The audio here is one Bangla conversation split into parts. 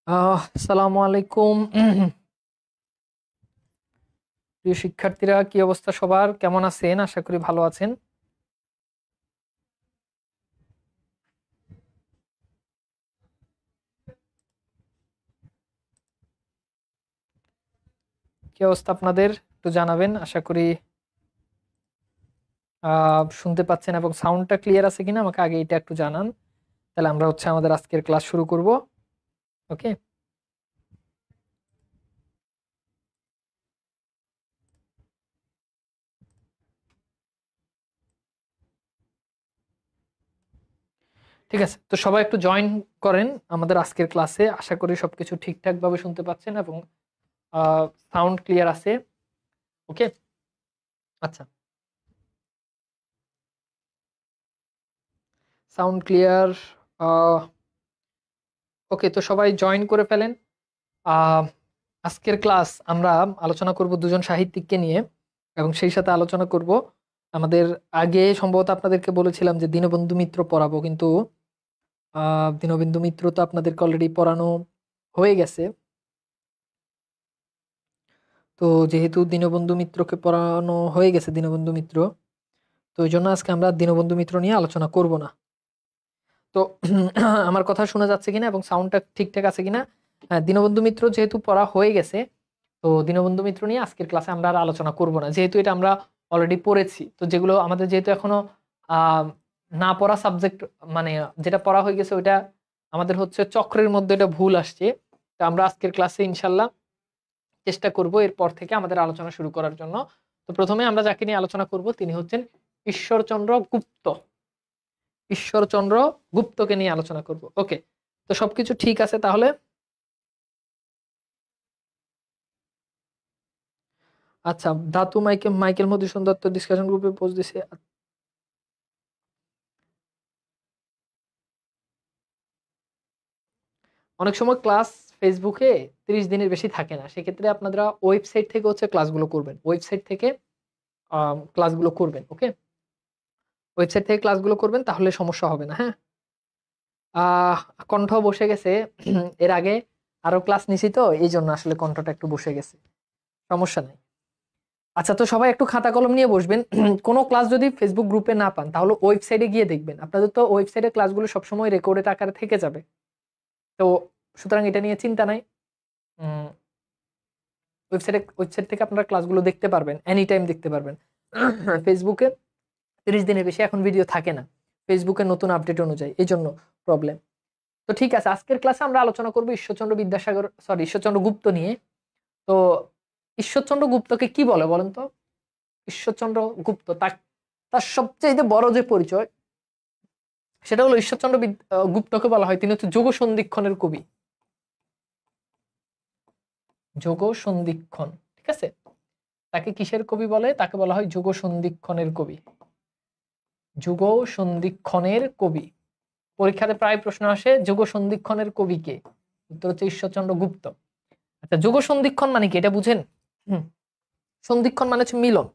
আসসালামু আলাইকুম। প্রিয় শিক্ষার্থীরা, কি অবস্থা সবার? কেমন আছেন? আশা করি ভালো আছেন। কি অবস্থা আপনাদের একটু জানাবেন। আশা করি শুনতে পাচ্ছেন এবং সাউন্ডটা ক্লিয়ার আছে কিনা আমাকে আগে এটা একটু জানান। তাহলে আমরা আমাদের আজকের ক্লাস শুরু করব। ওকে, ঠিক আছে। তো সবাই একটু জয়েন করেন আমাদের আজকের ক্লাসে। আশা করি সবকিছু ঠিকঠাক ভাবে শুনতে পাচ্ছেন এবং সাউন্ড ক্লিয়ার আছে। ওকে, আচ্ছা, সাউন্ড ক্লিয়ার। ওকে, তো সবাই জয়েন করে ফেলেন। আহ আজকের ক্লাস আমরা আলোচনা করব দুজন সাহিত্যিককে নিয়ে এবং সেই সাথে আলোচনা করব আমাদের আগে সম্ভবত আপনাদেরকে বলেছিলাম যে দীনবন্ধু মিত্র পড়াবো, কিন্তু দীনবন্ধু মিত্র তো আপনাদেরকে অলরেডি পড়ানো হয়ে গেছে। তো যেহেতু দীনবন্ধু মিত্রকে পড়ানো হয়ে গেছে দীনবন্ধু মিত্র, তো ওই জন্য আজকে আমরা দীনবন্ধু মিত্র নিয়ে আলোচনা করব না। তো আমার কথা শোনা যাচ্ছে কিনা এবং সাউন্ডটা ঠিকঠাক আছে কিনা? হ্যাঁ, দীনবন্ধু মিত্র যেহেতু পড়া হয়ে গেছে, তো দীনবন্ধু মিত্র নিয়ে আজকের ক্লাসে আমরা আর আলোচনা করব না, যেহেতু এটা আমরা অলরেডি পড়েছি। তো যেগুলো আমাদের যেহেতু এখনো আহ না পড়া সাবজেক্ট, মানে যেটা পড়া হয়ে গেছে ওইটা আমাদের হচ্ছে চক্রের মধ্যে এটা ভুল আসছে। তো আমরা আজকের ক্লাসে ইনশাল্লাহ চেষ্টা করব এরপর থেকে আমাদের আলোচনা শুরু করার জন্য। তো প্রথমে আমরা যাকে নিয়ে আলোচনা করব তিনি হচ্ছেন ঈশ্বরচন্দ্র গুপ্ত। ঈশ্বরচন্দ্র গুপ্তকে নিয়ে আলোচনা করব। ওকে, তো সবকিছু ঠিক আছে তাহলে? আচ্ছা, ধাতু Michael Michael Madhusudan Dutta discussion গ্রুপে পোস্ট দিছে। অনেক সময় ক্লাস ফেসবুকে 30 দিনের বেশি থাকে না, সেক্ষেত্রে আপনারা ওয়েবসাইট থেকে হচ্ছে ক্লাসগুলো করবেন। ওয়েবসাইট থেকে ক্লাসগুলো করবেন। ওকে, ওয়েবসাইট থেকে ক্লাসগুলো করবেন, তাহলে সমস্যা হবে না। হ্যাঁ, আহ কণ্ঠ বসে গেছে। এর আগে আরো ক্লাস নিছি, তো এই জন্য আসলে কণ্ঠটা একটু বসে গেছে। সমস্যা নাই। আচ্ছা, তো সবাই একটু খাতা কলম নিয়ে বসবেন। কোনো ক্লাস যদি ফেসবুক গ্রুপে না পান তাহলে ওয়েবসাইটে গিয়ে দেখবেন। আপনাদের তো ওয়েবসাইটে ক্লাসগুলো সবসময় রেকর্ডেড আকারে থেকে যাবে। তো সুতরাং এটা নিয়ে চিন্তা নাই। ওয়েবসাইট থেকে আপনারা ক্লাসগুলো দেখতে পারবেন, এনি টাইম দেখতে পারবেন। ফেসবুকে 30 দিনের বেশি এখন ভিডিও থাকে না ফেসবুকের নতুন আপডেট অনুযায়ী, এই জন্য প্রবলেম। তো ঠিক আছে, আজকের ক্লাসে আমরা আলোচনা করবো ঈশ্বরচন্দ্র বিদ্যাসাগর, সরি, ঈশ্বরচন্দ্র গুপ্ত নিয়ে। তো ঈশ্বরচন্দ্র গুপ্তকে কি বলে বলেন তো? ঈশ্বরচন্দ্র গুপ্ত তার তার সবচেয়ে বড় যে পরিচয় সেটা হলো ঈশ্বরচন্দ্র গুপ্তকে বলা হয় তিনি হচ্ছে যোগ সন্ধিক্ষণের কবি। যোগ সন্ধিক্ষণ, ঠিক আছে। তাকে কিসের কবি বলে? তাকে বলা হয় যোগ সন্ধিক্ষণের কবি। যুগ সন্ধিক্ষণের কবি। পরীক্ষাতে প্রায় প্রশ্ন আসে যোগ সন্ধিক্ষণের কবি কে? উত্তর হচ্ছে ঈশ্বরচন্দ্র গুপ্ত। আচ্ছা, যোগ সন্ধিক্ষণ মানে কি এটা বুঝেন? সন্ধিক্ষণ মানে হচ্ছে মিলন।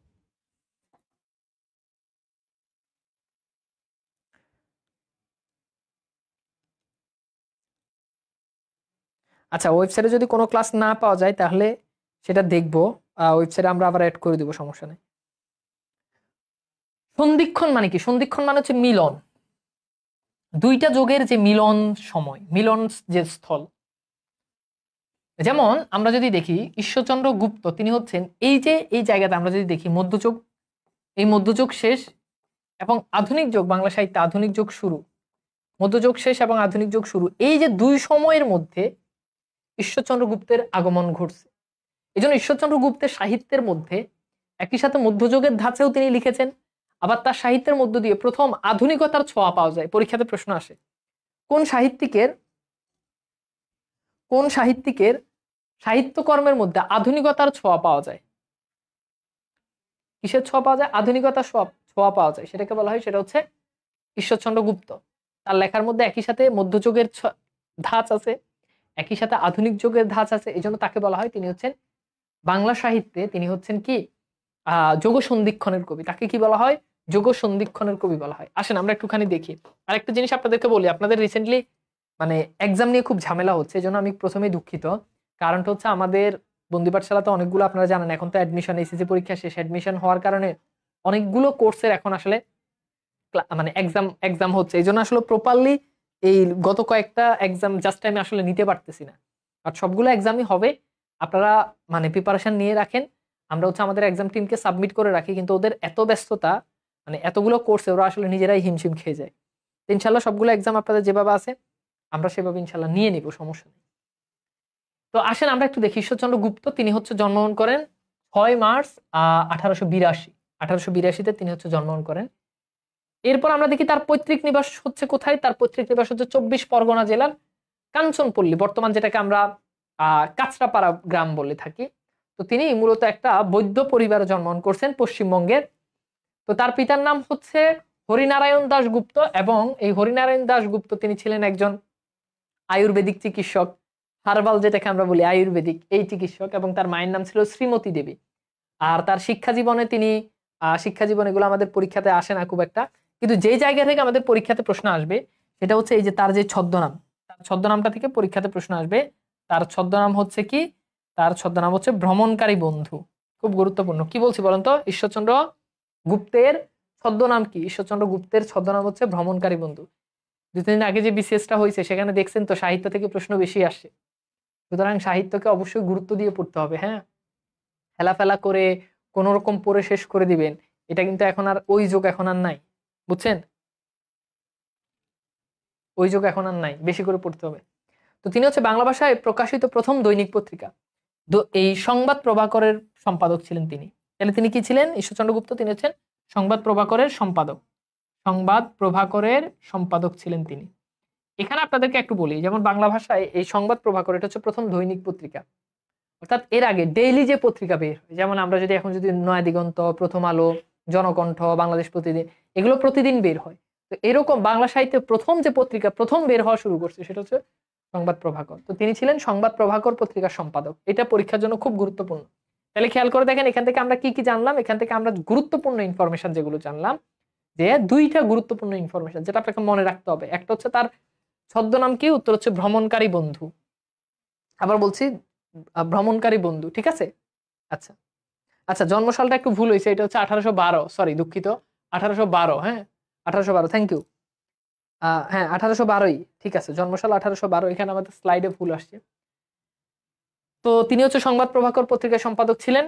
আচ্ছা, ওয়েবসাইটে যদি কোনো ক্লাস না পাওয়া যায় তাহলে সেটা দেখবো, ওয়েবসাইটে আমরা আবার অ্যাড করে দিব, সমস্যা নেই। সন্ধিক্ষণ মানে কি? সন্ধিক্ষণ মানে হচ্ছে মিলন, দুইটা যোগের যে মিলন সময়, মিলন যে স্থল। যেমন আমরা যদি দেখি ঈশ্বরচন্দ্র গুপ্ত তিনি হচ্ছেন এই যে এই জায়গাতে আমরা যদি দেখি মধ্যযুগ, এই মধ্যযুগ শেষ এবং আধুনিক যুগ, বাংলা সাহিত্যে আধুনিক যুগ শুরু। মধ্যযুগ শেষ এবং আধুনিক যুগ শুরু, এই যে দুই সময়ের মধ্যে ঈশ্বরচন্দ্র গুপ্তের আগমন ঘটছে। এই জন্য ঈশ্বরচন্দ্র গুপ্তের সাহিত্যের মধ্যে একই সাথে মধ্যযুগের ধাঁচেও তিনি লিখেছেন, আবার তার সাহিত্যের মধ্য দিয়ে প্রথম আধুনিকতার ছোঁয়া পাওয়া যায়। পরীক্ষাতে প্রশ্ন আসে কোন সাহিত্যিকের কোন সাহিত্যিকের সাহিত্যকর্মের মধ্যে আধুনিকতার ছোঁয়া পাওয়া যায়। কিসের ছোঁয়া পাওয়া যায়? আধুনিকতার ছোঁয়া পাওয়া যায়, সেটাকে বলা হয়, সেটা হচ্ছে ঈশ্বরচন্দ্র গুপ্ত। তার লেখার মধ্যে একই সাথে মধ্যযুগের ধাঁচ আছে, একই সাথে আধুনিক যুগের ধাঁচ আছে। এই জন্য তাকে বলা হয় তিনি হচ্ছেন বাংলা সাহিত্যে তিনি হচ্ছেন কি যোগ সন্ধিক্ষণের কবি। তাকে কি বলা হয়? যোগ সন্ধিক্ষণের কবি বলা হয়। আসেন আমরা একটুখানি দেখি। আরেকটা জিনিস আপনাদেরকে বলি, আপনাদের রিসেন্টলি মানে এক্সাম নিয়ে খুব ঝামেলা হচ্ছে, এই জন্য আমি প্রথমেই দুঃখিত। কারণটা হচ্ছে আমাদের বন্দি পাঠশালাতে অনেকগুলো, আপনারা জানেন এখন তো অ্যাডমিশন, এসএসসি পরীক্ষা শেষ, অ্যাডমিশন হওয়ার কারণে অনেকগুলো কোর্সের এখন আসলে মানে এক্সাম এক্সাম হচ্ছে, এই জন্য আসলে প্রপারলি এই গত কয়েকটা এক্সাম জাস্ট আমি আসলে নিতে পারতেছি না। আর সবগুলো এক্সামই হবে, আপনারা মানে প্রিপারেশন নিয়ে রাখেন। আমরা হচ্ছে আমাদের এক্সাম টিমকে সাবমিট করে রাখি, কিন্তু ওদের এত ব্যস্ততা, মানে এতগুলো কোর্সে ওরা আসলে নিজেরাই হিমশিম খেয়ে যায়। তো ইনশাল্লাহ সবগুলো এক্সাম আপনাদের যেভাবে আছে আমরা সেভাবে ইনশাল্লাহ নিয়ে নিব, সমস্যা নেই। তো আসেন আমরা একটু দেখি ঈশ্বরচন্দ্র গুপ্ত, তিনি হচ্ছে জন্মগ্রহণ করেন 6 মার্চ 1882। 1882-তে তিনি হচ্ছে জন্মগ্রহণ করেন। এরপর আমরা দেখি তার পৈতৃক নিবাস হচ্ছে কোথায়। তার পৈতৃক নিবাস হচ্ছে 24 পরগনা জেলার কাঞ্চনপল্লী, বর্তমান যেটাকে আমরা কাঁচরাপাড়া গ্রাম বলে থাকি। তো তিনি মূলত একটা বৈদ্য পরিবারে জন্মগ্রহণ করছেন পশ্চিমবঙ্গের। তো তার পিতার নাম হচ্ছে হরিনারায়ণ দাশগুপ্ত, এবং এই হরিনারায়ণ দাশগুপ্ত তিনি ছিলেন একজন আয়ুর্বেদিক চিকিৎসক, হার্বাল যেটাকে আমরা বলি আয়ুর্বেদিক, এই চিকিৎসক। এবং তার মায়ের নাম ছিল শ্রীমতী দেবী। আর তার শিক্ষা জীবনে তিনি শিক্ষা জীবন এগুলো আমাদের পরীক্ষাতে আসে না খুব একটা, কিন্তু যে জায়গা থেকে আমাদের পরীক্ষাতে প্রশ্ন আসবে সেটা হচ্ছে এই যে তার যে ছদ্মনাম, তার ছদ্মনামটা থেকে পরীক্ষাতে প্রশ্ন আসবে। তার ছদ্মনাম হচ্ছে কি? তার ছদ্মনাম হচ্ছে ভ্রমণকারী বন্ধু। খুব গুরুত্বপূর্ণ। কি বলছি বলেন তো? ঈশ্বরচন্দ্র গুপ্তের ছদ্মনাম কি? ঈশ্বরচন্দ্র গুপ্তের ছদ্মনাম হচ্ছে ভ্রমণকারী বন্ধু। 2-3 দিন আগে যে বিসিএসটা হয়েছে সেখানে দেখছেন তো সাহিত্য থেকে প্রশ্ন বেশি আসে, সুতরাং সাহিত্যকে অবশ্যই গুরুত্ব দিয়ে পড়তে হবে। হ্যাঁ, হেলাফেলা করে কোন রকম পড়ে শেষ করে দিবেন, এটা কিন্তু এখন আর ওই যুগ এখন আর নাই, বুঝছেন? ওই যুগ এখন আর নাই, বেশি করে পড়তে হবে। তো তিনি হচ্ছে বাংলা ভাষায় প্রকাশিত প্রথম দৈনিক পত্রিকা এই সংবাদ প্রভাকরের সম্পাদক ছিলেন তিনি। তাহলে তিনি কি ছিলেন? ঈশ্বরচন্দ্র গুপ্ত তিনি হচ্ছেন সংবাদ প্রভাকরের সম্পাদক। সংবাদ প্রভাকরের সম্পাদক ছিলেন তিনি। এখানে আপনাদেরকে একটু বলি, যেমন বাংলা ভাষায় এই সংবাদ প্রভাকর এটা হচ্ছে প্রথম দৈনিক পত্রিকা। অর্থাৎ এর আগে ডেইলি যে পত্রিকা বের হয়, যেমন আমরা যদি এখন যদি নয়া দিগন্ত, প্রথম আলো, জনকণ্ঠ, বাংলাদেশ প্রতিদিন, এগুলো প্রতিদিন বের হয়। তো এরকম বাংলা সাহিত্যে প্রথম যে পত্রিকা প্রথম বের হওয়া শুরু করছে সেটা হচ্ছে সংবাদ প্রভাকর। তো তিনি ছিলেন সংবাদ প্রভাকর পত্রিকার সম্পাদক। এটা পরীক্ষার জন্য খুব গুরুত্বপূর্ণ। তাহলে খেয়াল করে দেখেন এখান থেকে আমরা কি কি জানলাম। এখান থেকে আমরা গুরুত্বপূর্ণ ইনফরমেশন যেগুলো জানলাম, যে 2টা গুরুত্বপূর্ণ ইনফরমেশন যেটা আপনাকে মনে রাখতে হবে। একটা হচ্ছে তার ছদ্মনাম কি? উত্তর হচ্ছে ভ্রমণকারী বন্ধু। আবার বলছি ভ্রমণকারী বন্ধু, ঠিক আছে? আচ্ছা আচ্ছা, জন্মসালটা একটু ভুল হয়েছে, এটা হচ্ছে 1812, সরি দুঃখিত, 1812। হ্যাঁ 1812, থ্যাংক ইউ। হ্যাঁ 1812ই ঠিক আছে, জন্মসাল 1812। এখানে আমাদের স্লাইডে ভুল আসছে। তো তিনি হচ্ছে সংবাদ প্রভাকর পত্রিকার সম্পাদক ছিলেন।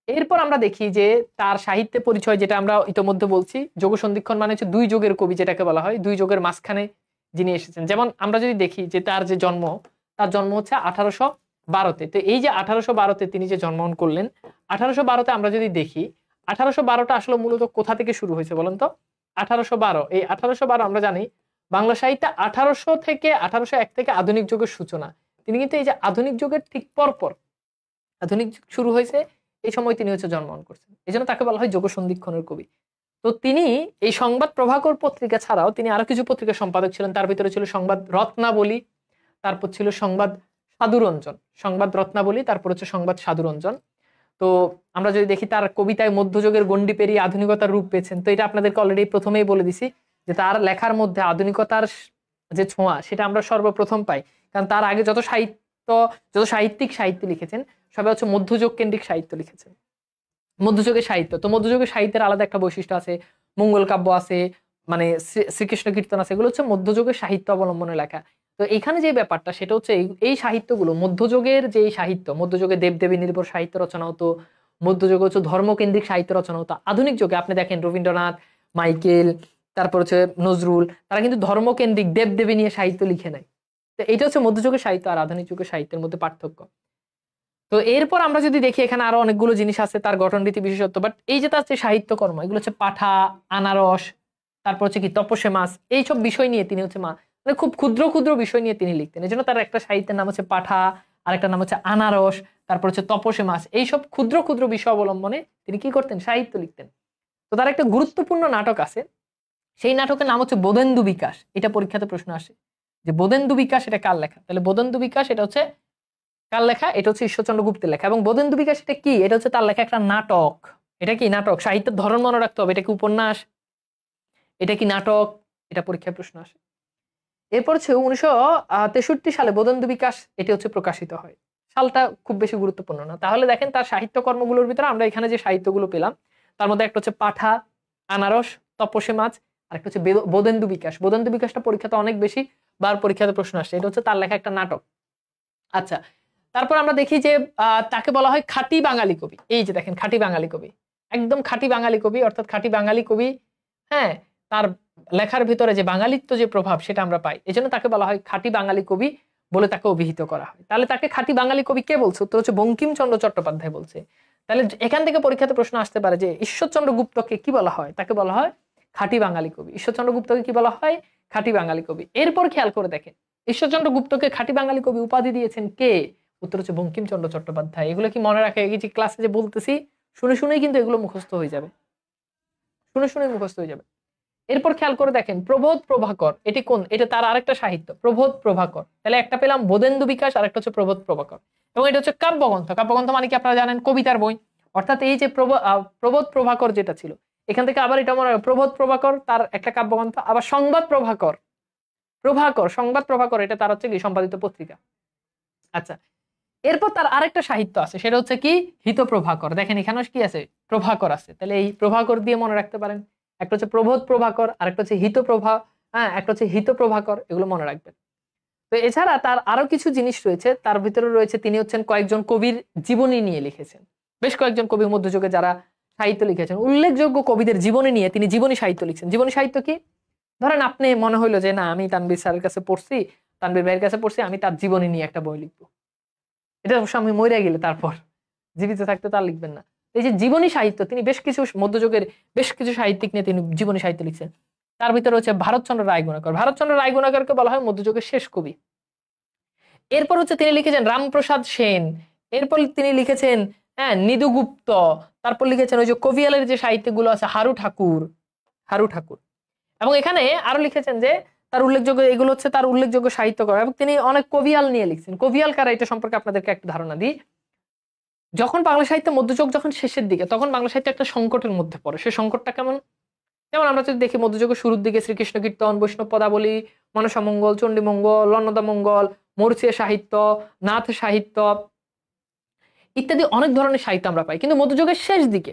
এরপর আমরা দেখি যে তার সাহিত্যে পরিচয়, যেটা আমরা ইতোমধ্যে বলছি, যোগসন্ধিক্ষণ মানে হচ্ছে 2 যুগের কবি, যেটাকে বলা হয় 2 যুগের মাঝখানে যিনি এসেছেন। যেমন আমরা যদি দেখি যে তার যে জন্ম, তার জন্ম হচ্ছে 1812-তে। তো এই যে 1812-তে তিনি যে জন্মগ্রহণ করলেন, 1812-তে আমরা যদি দেখি 1812টা আসলে মূলত কোথা থেকে শুরু হয়েছে বলেন তো? 1812, এই 1812 আমরা জানি বাংলা সাহিত্যে 1800 থেকে 1801 থেকে আধুনিক যুগের সূচনা। তিনি কিন্তু এই যে আধুনিক যুগের ঠিক পরপর আধুনিক যুগ শুরু হয়েছে, এই সময় তিনি হচ্ছে জন্মগ্রহণ করছেন, এই জন্য তাকে বলা হয় যোগসন্ধিক্ষণের কবি। তো তিনি এই সংবাদ প্রভাকর পত্রিকা ছাড়াও তিনি আরো কিছু পত্রিকার সম্পাদক ছিলেন। তার ভিতরে ছিল সংবাদ রত্নাবলী, তারপর ছিল সংবাদ সাধুরঞ্জন, সংবাদ রত্নাবলী, তারপর হচ্ছে সংবাদ সাধুরঞ্জন। তো আমরা যদি দেখি তার কবিতায় মধ্যযুগের গণ্ডি পেরিয়ে আধুনিকতার রূপ পেয়েছেন। তো এটা আপনাদেরকে অলরেডি প্রথমেই বলে দিছি যে তার লেখার মধ্যে আধুনিকতার যে ছোঁয়া সেটা আমরা সর্বপ্রথম পাই। কারণ তার আগে যত সাহিত্যিক সাহিত্য লিখেছেন সবাই হচ্ছে মধ্যযুগ কেন্দ্রিক সাহিত্য লিখেছেন, মধ্যযুগের সাহিত্য। তো মধ্যযুগের সাহিত্যের আলাদা একটা বৈশিষ্ট্য আছে, মঙ্গল কাব্য আছে, মানে শ্রীকৃষ্ণ কীর্তন আছে, এগুলো হচ্ছে মধ্যযুগের সাহিত্য অবলম্বনে লেখা। তো এখানে যে ব্যাপারটা সেটা হচ্ছে এই সাহিত্যগুলো মধ্যযুগের যে সাহিত্য, মধ্যযুগে দেবদেবী নির্ভর সাহিত্য রচনা হতো, মধ্যযুগে হচ্ছে ধর্মকেন্দ্রিক সাহিত্য রচনা হতো। আধুনিক যুগে আপনি দেখেন রবীন্দ্রনাথ, মাইকেল, তারপর হচ্ছে নজরুল, তারা কিন্তু ধর্মকেন্দ্রিক দেবদেবী নিয়ে সাহিত্য লিখে নেয়। তো এটা হচ্ছে মধ্যযুগের সাহিত্য আর আধুনিক যুগের সাহিত্যের মধ্যে পার্থক্য। তো এরপর আমরা যদি দেখি এখানে আরো অনেকগুলো জিনিস আছে তার গঠন রীতি বিশেষত্ব, বাট এই যে তার যে সাহিত্যকর্ম এগুলো হচ্ছে পাঠা, আনারস, তারপর হচ্ছে কি তপসে মাছ, এইসব বিষয় নিয়ে তিনি হচ্ছে মানে খুব ক্ষুদ্র ক্ষুদ্র বিষয় নিয়ে তিনি লিখতেন। এই জন্য তার একটা সাহিত্যের নাম হচ্ছে পাঠা, আর একটা নাম হচ্ছে আনারস, তারপর হচ্ছে তপসে মাছ। এইসব ক্ষুদ্র ক্ষুদ্র বিষয় অবলম্বনে তিনি কি করতেন? সাহিত্য লিখতেন। তো তার একটা গুরুত্বপূর্ণ নাটক আছে, সেই নাটকের নাম হচ্ছে বোধেন্দু বিকাশ। এটা পরীক্ষাতে প্রশ্ন আসে যে বোধেন্দু বিকাশ এটা কার লেখা। তাহলে বোধেন্দু বিকাশ এটা হচ্ছে কার লেখা? এটা হচ্ছে ঈশ্বরচন্দ্র গুপ্তের লেখা। এবং বোধেন্দু বিকাশ এটা কি? এটা হচ্ছে তার লেখা একটা নাটক। এটা কি নাটক? সাহিত্যের ধরন মনে রাখতে হবে, এটা কি উপন্যাস, এটা কি নাটক, এটা পরীক্ষায় প্রশ্ন আসে। এরপর হচ্ছে 1963 সালে বোধেন্দু বিকাশ এটি হচ্ছে প্রকাশিত হয়। সালটা খুব বেশি গুরুত্বপূর্ণ না। তাহলে দেখেন তার সাহিত্য কর্মগুলোর ভিতরে আমরা এখানে যে সাহিত্যগুলো পেলাম তার মধ্যে একটা হচ্ছে পাঠা, আনারস, তপসে মাছ, আর একটা হচ্ছে বোধেন্দু বিকাশ। বোধেন্দু বিকাশটা পরীক্ষাতে অনেক বেশি বার পরীক্ষাতে প্রশ্ন আসছে, এটা হচ্ছে তার লেখা একটা নাটক। আচ্ছা, তারপর আমরা দেখি যে তাকে বলা হয় খাঁটি বাঙালি কবি। এই যে দেখেন খাঁটি বাঙালি কবি, একদম খাঁটি বাঙালি কবি, অর্থাৎ খাঁটি বাঙালি কবি। হ্যাঁ, তার লেখার ভিতরে যে বাঙালিত্ব যে প্রভাব সেটা আমরা পাই, এই জন্য তাকে বলা হয় খাঁটি বাঙালি কবি বলে তাকে অভিহিত করা হয়। তাহলে তাকে খাঁটি বাঙালি কবি কে বলছে? উত্তর হচ্ছে বঙ্কিমচন্দ্র চট্টোপাধ্যায় বলছে। তাহলে এখান থেকে পরীক্ষাতে প্রশ্ন আসতে পারে যে ঈশ্বরচন্দ্র গুপ্তকে কি বলা হয়? তাকে বলা হয় খাঁটি বাঙালি কবি। ঈশ্বরচন্দ্র গুপ্তকে কি বলা হয়? খাঁটি বাঙালি কবি। এরপর খেয়াল করে দেখেন ঈশ্বরচন্দ্র গুপ্তকে খাঁটি বাঙালি কবি উপাধি দিয়েছেন কে? উত্তর হচ্ছে বঙ্কিমচন্দ্র চট্টোপাধ্যায়। এগুলো কি মনে রাখে? এই যে ক্লাসে যে বলতেছি শুনে শুনেই কিন্তু এগুলো মুখস্থ হয়ে যাবে, শুনে শুনে মুখস্থ হয়ে যাবে। এরপর খেয়াল করে দেখেন প্রবোধ প্রভাকর, এটি কোন? এটা তার আরেকটা সাহিত্য, প্রবোধ প্রভাকর। তাহলে একটা পেলাম বোধেন্দু বিকাশ, আর একটা হচ্ছে প্রবোধ প্রভাকর। এবং এটা হচ্ছে কাব্যগ্রন্থ। কাব্যগ্রন্থ মানে কি আপনারা জানেন? কবিতার বই। অর্থাৎ এই যে প্রবোধ প্রভাকর যেটা ছিল, এখান থেকে আবার এটা মনে হয় প্রবোধ প্রভাকর তার একটা কাব্যগ্রন্থ। আবার সংবাদ প্রভাকর, সংবাদ প্রভাকর এটা তার হচ্ছে কি সম্পাদিত পত্রিকা। আচ্ছা, এরপর তার আরেকটা সাহিত্য আছে, সেটা হচ্ছে কি হিত প্রভাকর। দেখেন এখানেও কি আছে? প্রভাকর আছে। তাহলে এই প্রভাকর দিয়ে মনে রাখতে পারেন। একটা হচ্ছে প্রবোধ প্রভাকর, আর একটা হচ্ছে হিত প্রভা, হ্যাঁ একটা হচ্ছে হিত প্রভাকর, এগুলো মনে রাখবেন। তো এছাড়া তার আরো কিছু জিনিস রয়েছে, তার ভিতরে রয়েছে তিনি হচ্ছেন কয়েকজন কবির জীবনী নিয়ে লিখেছেন। বেশ কয়েকজন কবি মধ্যযুগে যারা সাহিত্য লিখেছেন, উল্লেখযোগ্য কবিদের জীবনী নিয়ে তিনি জীবনী সাহিত্য লিখছেন। জীবনী সাহিত্য কি? ধরেন আপনি মনে হইলো যে না আমি তানভীর স্যারের কাছে পড়ছি, তানভীর ভাইয়ের কাছে পড়ছি, আমি তার জীবনী নিয়ে একটা বই লিখবো। এটা অবশ্য আমি মরে গেলে তারপর, জীবিত থাকতে তার লিখবেন না। এই যে জীবনী সাহিত্য, তিনি বেশ কিছু মধ্যযুগের বেশ কিছু সাহিত্যিক নিয়ে তিনি জীবনী সাহিত্য লিখছেন। তার ভিতরে হচ্ছে ভারতচন্দ্র রায়গুণাকর। ভারতচন্দ্র রায়গুণাকরকে বলা হয় মধ্যযুগের শেষ কবি। এরপর হচ্ছে তিনি লিখেছেন রামপ্রসাদ সেন। এরপর তিনি লিখেছেন নিদু গুপ্ত। তারপর লিখেছেন ওই যে কবিয়ালের যে সাহিত্যগুলো আছে, হারু ঠাকুর। এবং এখানে আরো লিখেছেন যে তার উল্লেখযোগ্য, এগুলো হচ্ছে তার উল্লেখযোগ্য সাহিত্যকর। এবং তিনি অনেক কবিয়াল নিয়ে লিখছেন। কবিয়াল কারা এটা সম্পর্কে আপনাদেরকে একটা ধারণা দিই। যখন বাংলা সাহিত্য মধ্যযুগ যখন শেষের দিকে, তখন বাংলা সাহিত্য একটা সংকটের মধ্যে পড়ে। সেই সংকটটা কেমন? যেমন আমরা যদি দেখি মধ্যযুগের শুরুর দিকে শ্রীকৃষ্ণ কীর্তন, বৈষ্ণব পদাবলী, মনসামঙ্গল, চণ্ডীমঙ্গল, অন্নদামঙ্গল, মরুচিয়া সাহিত্য, নাথ সাহিত্য ইত্যাদি অনেক ধরনের সাহিত্য আমরা পাই। কিন্তু মধ্যযুগের শেষ দিকে,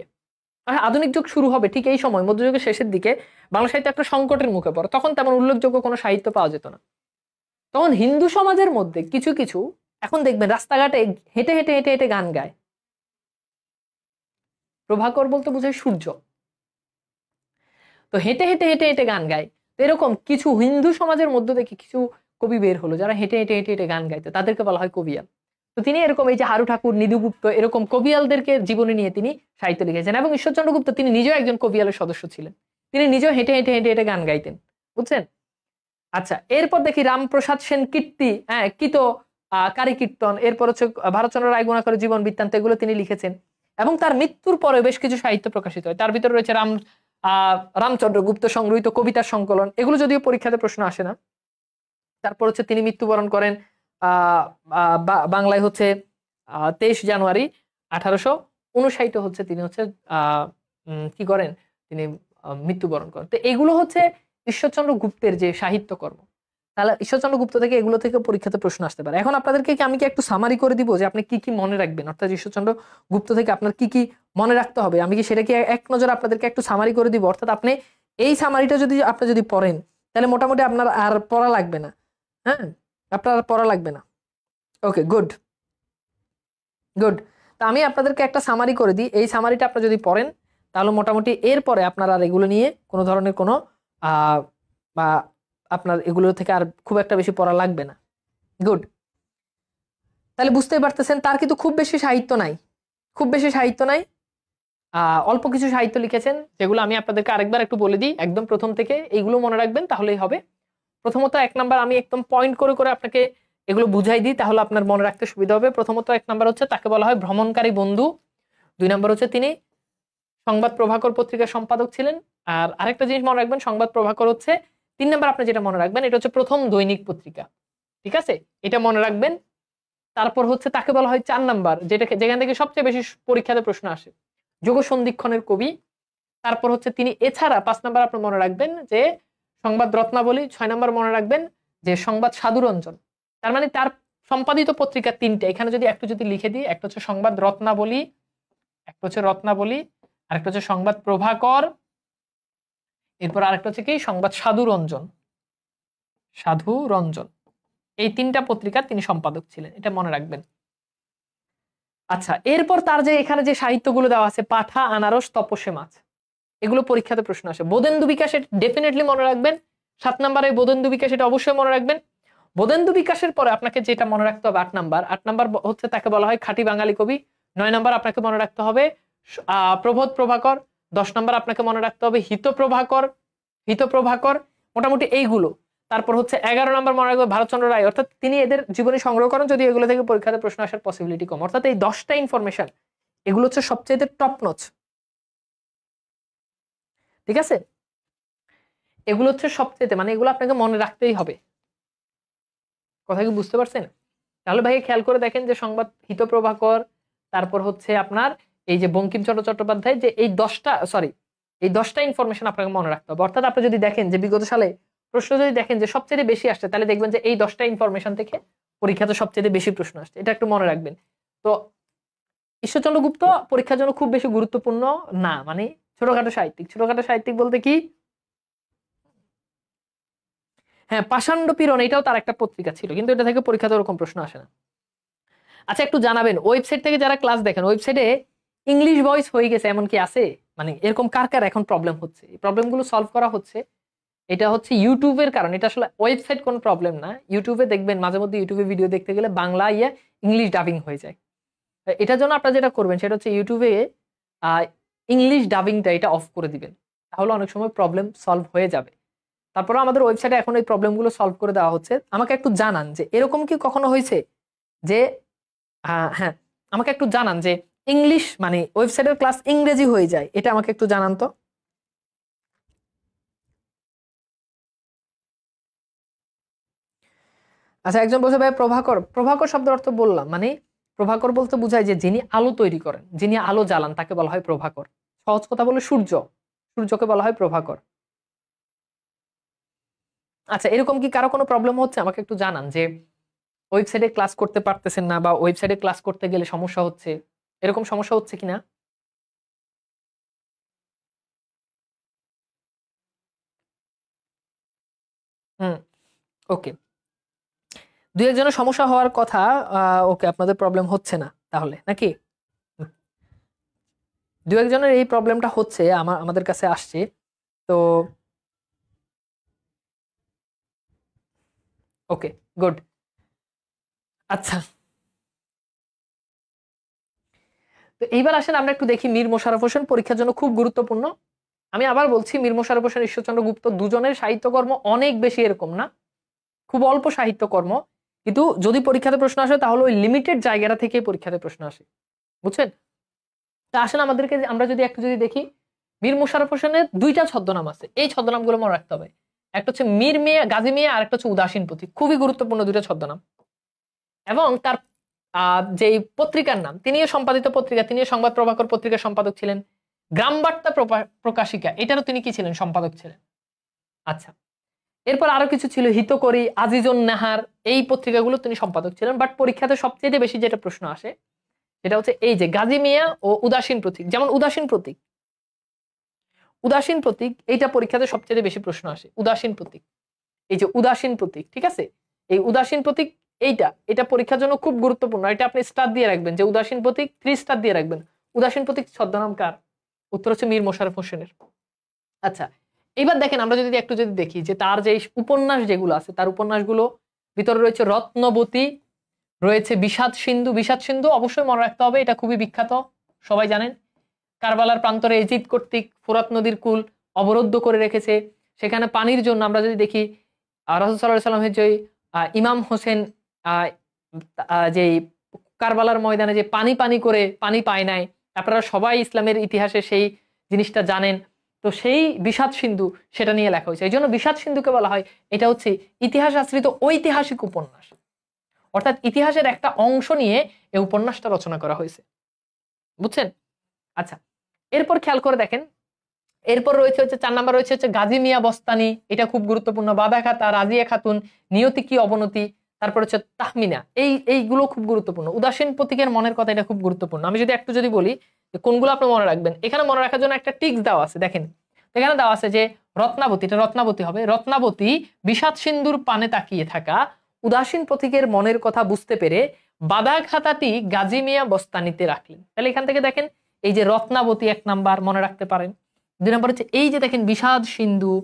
আধুনিক যুগ শুরু হবে ঠিক এই সময়, মধ্যযুগের শেষের দিকে বাংলা সাহিত্য একটা সংকটের মুখে পড়ে। তখন তেমন উল্লেখযোগ্য কোনো সাহিত্য পাওয়া যেত না। তখন হিন্দু সমাজের মধ্যে কিছু কিছু, এখন দেখবেন রাস্তাঘাটে হেঁটে হেঁটে হেঁটে হেঁটে গান গায়। প্রভাকর বলতে বোঝায় সূর্য। তো হেঁটে হেঁটে হেঁটে হেঁটে গান গায়। তো এরকম কিছু হিন্দু সমাজের মধ্য থেকে কিছু কবি বের হলো যারা হেঁটে হেঁটে হেঁটে হেঁটে গান গাইতো, তাদেরকে বলা হয় কবিয়াল। তো তিনি এরকম এই যে হারু ঠাকুর, নিদুগুপ্ত এরকম কবিয়ালদেরকে জীবনী নিয়ে তিনি সাহিত্য লিখেছেন। এবং ঈশ্বরচন্দ্র গুপ্ত তিনি নিজেও একজন কবিয়ালের সদস্য ছিলেন। তিনি নিজেও হেঁটে হেঁটে হেঁটে হেঁটে গান গাইতেন, বুঝছেন? আচ্ছা, এরপর দেখি রামপ্রসাদ সেন কীর্তি, কিত কারি কীর্তন। এরপর হচ্ছে ভারতচন্দ্র রায়গুণাকরের জীবন বৃত্তান্ত, এগুলো তিনি লিখেছেন। এবং তার মৃত্যুর পরে বেশ কিছু সাহিত্য প্রকাশিত হয়। তার ভিতরে রয়েছে রামচন্দ্র গুপ্ত সংগৃহীত কবিতার সংকলন। এগুলো যদিও পরীক্ষাতে প্রশ্ন আসে না। তারপর হচ্ছে তিনি মৃত্যুবরণ করেন বাংলায় হচ্ছে 23 জানুয়ারি 1859 হচ্ছে তিনি হচ্ছে কি করেন, তিনি মৃত্যুবরণ করেন। তো এগুলো হচ্ছে ঈশ্বরচন্দ্র গুপ্তের যে সাহিত্যকর্ম। তাহলে ঈশ্বরচন্দ্র গুপ্ত থেকে এগুলো থেকে পরীক্ষাতে প্রশ্ন আসতে পারে। এখন আপনাদেরকে আমি কি একটু সামারি করে দিব যে আপনি কি কি মনে রাখবেন, অর্থাৎ ঈশ্বরচন্দ্র গুপ্ত থেকে আপনার কি কি মনে রাখতে হবে? আমি কি সেটা কি এক নজর আপনাদেরকে একটু সামারি করে দিব? অর্থাৎ আপনি এই সামারিটা যদি আপনি যদি পড়েন, তাহলে মোটামুটি আপনার আর পড়া লাগবে না। হ্যাঁ, আপনার আর পড়া লাগবে না। ওকে, গুড গুড। তো আমি আপনাদেরকে একটা সামারি করে দিই। এই সামারিটা আপনারা যদি পড়েন, তাহলে মোটামুটি এরপরে আপনার আর এগুলো নিয়ে কোনো ধরনের কোনো বা আপনার এগুলো থেকে আর খুব একটা বেশি পড়া লাগবে না। গুড। তাহলে বুঝতেই পারতেছেন তার কিন্তু খুব বেশি সাহিত্য নাই, খুব বেশি সাহিত্য নাই। অল্প কিছু সাহিত্য লিখেছেন, যেগুলো আমি আপনাদেরকে আরেকবার একটু বলে দিই একদম প্রথম থেকে। এইগুলো মনে রাখবেন, তাহলেই হবে। প্রথমত 1 নাম্বার, আমি একদম পয়েন্ট করে করে আপনাকে এগুলো বুঝাই দিই, তাহলে আপনার মনে রাখতে সুবিধা হবে। প্রথমত 1 নাম্বার হচ্ছে তাকে বলা হয় ভ্রমণকারী বন্ধু। 2 নাম্বার হচ্ছে তিনি সংবাদ প্রভাকর পত্রিকার সম্পাদক ছিলেন। আর আরেকটা জিনিস মনে রাখবেন, সংবাদ প্রভাকর হচ্ছে 3 নাম্বার আপনি যেটা মনে রাখবেন, এটা হচ্ছে প্রথম দৈনিক পত্রিকা। ঠিক আছে, এটা মনে রাখবেন। তারপর হচ্ছে তাকে বলা হয় 4 নাম্বার, যেখান থেকে সবচেয়ে বেশি পরীক্ষাতে প্রশ্ন আসে, যোগ সন্ধিক্ষণের কবি। তারপর হচ্ছে তিনি এছাড়া 5 নাম্বার আপনি মনে রাখবেন যে সংবাদ রত্নাবলী। 6 নাম্বার মনে রাখবেন যে সংবাদ সাধুরঞ্জন, তার মানে তার সম্পাদিত পত্রিকা 3টে, এখানে যদি একটু যদি লিখে দিই, একটা হচ্ছে সংবাদ রত্নাবলী, একটা হচ্ছে রত্নাবলী, আরেকটা হচ্ছে সংবাদ প্রভাকর, এরপর আরেকটা হচ্ছে কি সংবাদ সাধুরঞ্জন, সাধুরঞ্জন। এই 3টা পত্রিকার তিনি সম্পাদক ছিলেন, এটা মনে রাখবেন। আচ্ছা, এরপর তার যে এখানে যে সাহিত্যগুলো দেওয়া আছে, পাঠা, আনারস, তপসে মাছ, এগুলো পরীক্ষাতে প্রশ্ন আসে। বোধেন্দু বিকাশ ডেফিনেটলি মনে রাখবেন, 7 নম্বরে বোধেন্দু বিকাশ, এটা অবশ্যই মনে রাখবেন। বোধেন্দু বিকাশের পরে আপনাকে যেটা মনে রাখতে হবে 8 নাম্বার হচ্ছে তাকে বলা হয় খাঁটি বাঙালি কবি। 9 নাম্বার আপনাকে মনে রাখতে হবে প্রবোধ প্রভাকর। 10 নাম্বার আপনাকে মনে রাখতে হবে হিতপ্রভাকর। মোটামুটি এইগুলো। তারপর হচ্ছে 11 নাম্বার মনে রাখবে ভারতচন্দ্র রায়, অর্থাৎ তিনি এদের জীবনী সংগ্রহ করেন, যদি এগুলো থেকে পরীক্ষাতে প্রশ্ন আসার পসিবিলিটি কম। অর্থাৎ এই 10টা ইনফরমেশন এগুলো হচ্ছে সবচেয়ে টপ নচ, ঠিক আছে? এগুলো হচ্ছে সবচেয়ে, মানে এগুলো আপনাকে মনে রাখতেই হবে। কথা কি বুঝতে পারছেন? তাহলে ভাই খেয়াল করে দেখেন যে সংবাদ হিতপ্রভাকর, তারপর হচ্ছে আপনার এই যে বঙ্কিমচন্দ্র চট্টোপাধ্যায়, যে এই 10টা ইনফরমেশন আপনাকে মনে রাখতে হবে। অর্থাৎ আপনি যদি দেখেন যে বিগত সালে প্রশ্ন যদি দেখেন যে সবচেয়ে বেশি আসছে, তাহলে দেখবেন যে এই 10টা ইনফরমেশন থেকে পরীক্ষাতে সবচেয়ে বেশি প্রশ্ন আসছে, এটা একটু মনে রাখবেন। তো ঈশ্বরচন্দ্র গুপ্ত পরীক্ষার জন্য খুব বেশি গুরুত্বপূর্ণ না, মানে ছোটখাটো সাহিত্যিক বলতে কি, হ্যাঁ পাষাণ্ড পীড়ন, এটাও তার একটা পত্রিকা ছিল, কিন্তু এটা থেকে পরীক্ষাতে ওরকম প্রশ্ন আসে না। আচ্ছা, একটু জানাবেন ওয়েবসাইট থেকে যারা ক্লাস দেখেন, ওয়েবসাইটে ইংলিশ ভয়েস হয়ে গেছে এমন কি আছে? মানে এরকম কার কার এখন প্রবলেম হচ্ছে? এই প্রবলেমগুলো সলভ করা হচ্ছে, এটা হচ্ছে ইউটিউবের কারণ, এটা আসলে ওয়েবসাইট কোনো প্রবলেম না। ইউটিউবে দেখবেন মাঝে মধ্যে ইউটিউবে ভিডিও দেখতে গেলে বাংলা ইংলিশ ডাবিং হয়ে যায়। এটার জন্য আপনারা যেটা করবেন সেটা হচ্ছে ইউটিউবে ইংলিশ ডাবিংটা এটা অফ করে দিবেন, তাহলে অনেক সময় প্রবলেম সলভ হয়ে যাবে। তারপরে আমাদের ওয়েবসাইটে এখন এই প্রবলেমগুলো সলভ করে দেওয়া হচ্ছে। আমাকে একটু জানান যে এরকম কি কখনো হয়েছে যে হ্যাঁ, আমাকে একটু জানান যে ইংলিশ মানে ওয়েবসাইটের ক্লাস ইংরেজি হয়ে যায়, এটা আমাকে একটু জানান তো। আচ্ছা, একজন বলছে ভাই প্রভাকর শব্দের অর্থ বললাম, মানে প্রভাকর বলতে বোঝায় যে যিনি আলো তৈরি করেন, যিনি আলো জ্বালান, তাকে বলা হয় প্রভাকর। সহজ কথা বলে সূর্যকে বলা হয় প্রভাকর। আচ্ছা, এরকম কি কারো কোনো প্রবলেম হচ্ছে? আমাকে একটু জানান যে ওয়েবসাইটে ক্লাস করতে পারতেছেন না, বা ওয়েবসাইটে ক্লাস করতে গেলে সমস্যা হচ্ছে, এরকম সমস্যা হচ্ছে কিনা। হুম, ওকে। 2-1 জনের সমস্যা হওয়ার কথা, ওকে, আপনাদের প্রবলেম হচ্ছে না তাহলে নাকি? 2-1 জনের এই প্রবলেমটা হচ্ছে, আমাদের কাছে আসছে। তো ওকে, গুড। আচ্ছা, তো এইবার আসেন আমরা একটু দেখি মীর মোশাররফ হোসেন পরীক্ষার জন্য খুব গুরুত্বপূর্ণ। আমি আবার বলছি, মীর মোশাররফ হোসেন, ঈশ্বরচন্দ্র গুপ্ত দুজনের সাহিত্যকর্ম অনেক বেশি এরকম না, খুব অল্প সাহিত্যকর্ম, কিন্তু যদি পরীক্ষাতে প্রশ্ন আসে তাহলে ওই লিমিটেড জায়গাটা থেকে পরীক্ষাতে প্রশ্ন আসে, বুঝছেন? তা আসেন আমাদেরকে আমরা যদি একটু যদি দেখি, মীর মোশাররফ হোসেনের 2টা ছদ্মনাম আছে, এই ছদ্মনামগুলো মনে রাখতে হবে। একটা হচ্ছে মীর মিয়া, গাজী মিয়া, আর একটা হচ্ছে উদাসীন প্রতীক, খুবই গুরুত্বপূর্ণ 2টা ছদ্মনাম। এবং তার যে পত্রিকার নাম, তিনিও সম্পাদিত পত্রিকা, তিনিও সংবাদ প্রভাকর পত্রিকার সম্পাদক ছিলেন। গ্রামবার্তা প্রকাশিকা, এটারও তিনি কি ছিলেন? সম্পাদক ছিলেন। আচ্ছা, এরপর আরো কিছু ছিল, হিতকরী, আজিজুন নাহার, এই পত্রিকাগুলো তিনি সম্পাদক ছিলেন। বাট পরীক্ষাতে সবচেয়ে বেশি যেটা প্রশ্ন আসে সেটা হচ্ছে এই যে গাজী মিয়া ও উদাসীন প্রতীক। যেমন উদাসীন প্রতীক এইটা পরীক্ষাতে সবচেয়ে বেশি প্রশ্ন আসে। উদাসীন প্রতীক, এই যে উদাসীন প্রতীক, ঠিক আছে, এই উদাসীন প্রতীক এটা পরীক্ষার জন্য খুব গুরুত্বপূর্ণ। এটা আপনি স্টার দিয়ে রাখবেন যে উদাসীন প্রতীক 3 স্টার দিয়ে রাখবেন। উদাসীন প্রতীক ছদ্মনাম কার? উত্তর হচ্ছে মীর মোশাররফ হোসেনের। আচ্ছা, এবার দেখেন আমরা যদি একটু যদি দেখি যে তার যে উপন্যাস যেগুলো আছে, তার উপন্যাসগুলো ভিতরে রয়েছে রত্নবতী, রয়েছে বিষাদ সিন্ধু অবশ্যই মনে রাখতে হবে, এটা খুবই বিখ্যাত, সবাই জানেন। কারবালার প্রান্তরে এজিদ কর্তৃক ফোরাত নদীর কূল অবরুদ্ধ করে রেখেছে, সেখানে পানির জন্য আমরা যদি দেখি রাসূল সাল্লাল্লাহু আলাইহি সাল্লামের যে ইমাম হোসেন যে কারবালার ময়দানে যে পানি করে পানি পায় নাই, আপনারা সবাই ইসলামের ইতিহাসে সেই জিনিসটা জানেন। তো সেই বিষাদ সিন্ধু সেটা নিয়ে লেখা হয়েছে, এই জন্য বিষাদ সিন্ধুকে বলা হয় এটা হচ্ছে ইতিহাস আশ্রিত ঐতিহাসিক উপন্যাস, অর্থাৎ ইতিহাসের একটা অংশ নিয়ে এই উপন্যাসটা রচনা করা হয়েছে, বুঝছেন? আচ্ছা, এরপর খেয়াল করে দেখেন এরপর রয়েছে হচ্ছে 4 নাম্বার রয়েছে হচ্ছে গাজী মিয়া বস্তানি, এটা খুব গুরুত্বপূর্ণ। বাদা খাতা, রাজিয়া খাতুন, নিয়তি কি অবনতি, তারপর হচ্ছে তাহমিনা, এইগুলো খুব গুরুত্বপূর্ণ। উদাসীন প্রতীকের মনের কথা, এটা খুব গুরুত্বপূর্ণ। আমি যদি একটু যদি বলি কোনগুলো আপনি মনে রাখবেন, এখানে মনে রাখার জন্য একটা টিক্স দেওয়া আছে, দেখেন এখানে দেওয়া আছে যে রত্নাবতী, এটা রত্নাবতী হবে, রত্নাবতী বিষাদ সিন্ধুর পানে তাকিয়ে থাকা, উদাসীন প্রতীকের মনের কথা বুঝতে পেরে বাদা খাতাটি গাজী মিয়া বস্তানিতে রাখলেন। তাহলে এখান থেকে দেখেন এই যে রত্নাবতী 1 নাম্বার মনে রাখতে পারেন। 2 নাম্বার হচ্ছে এই যে দেখেন বিষাদ সিন্ধু,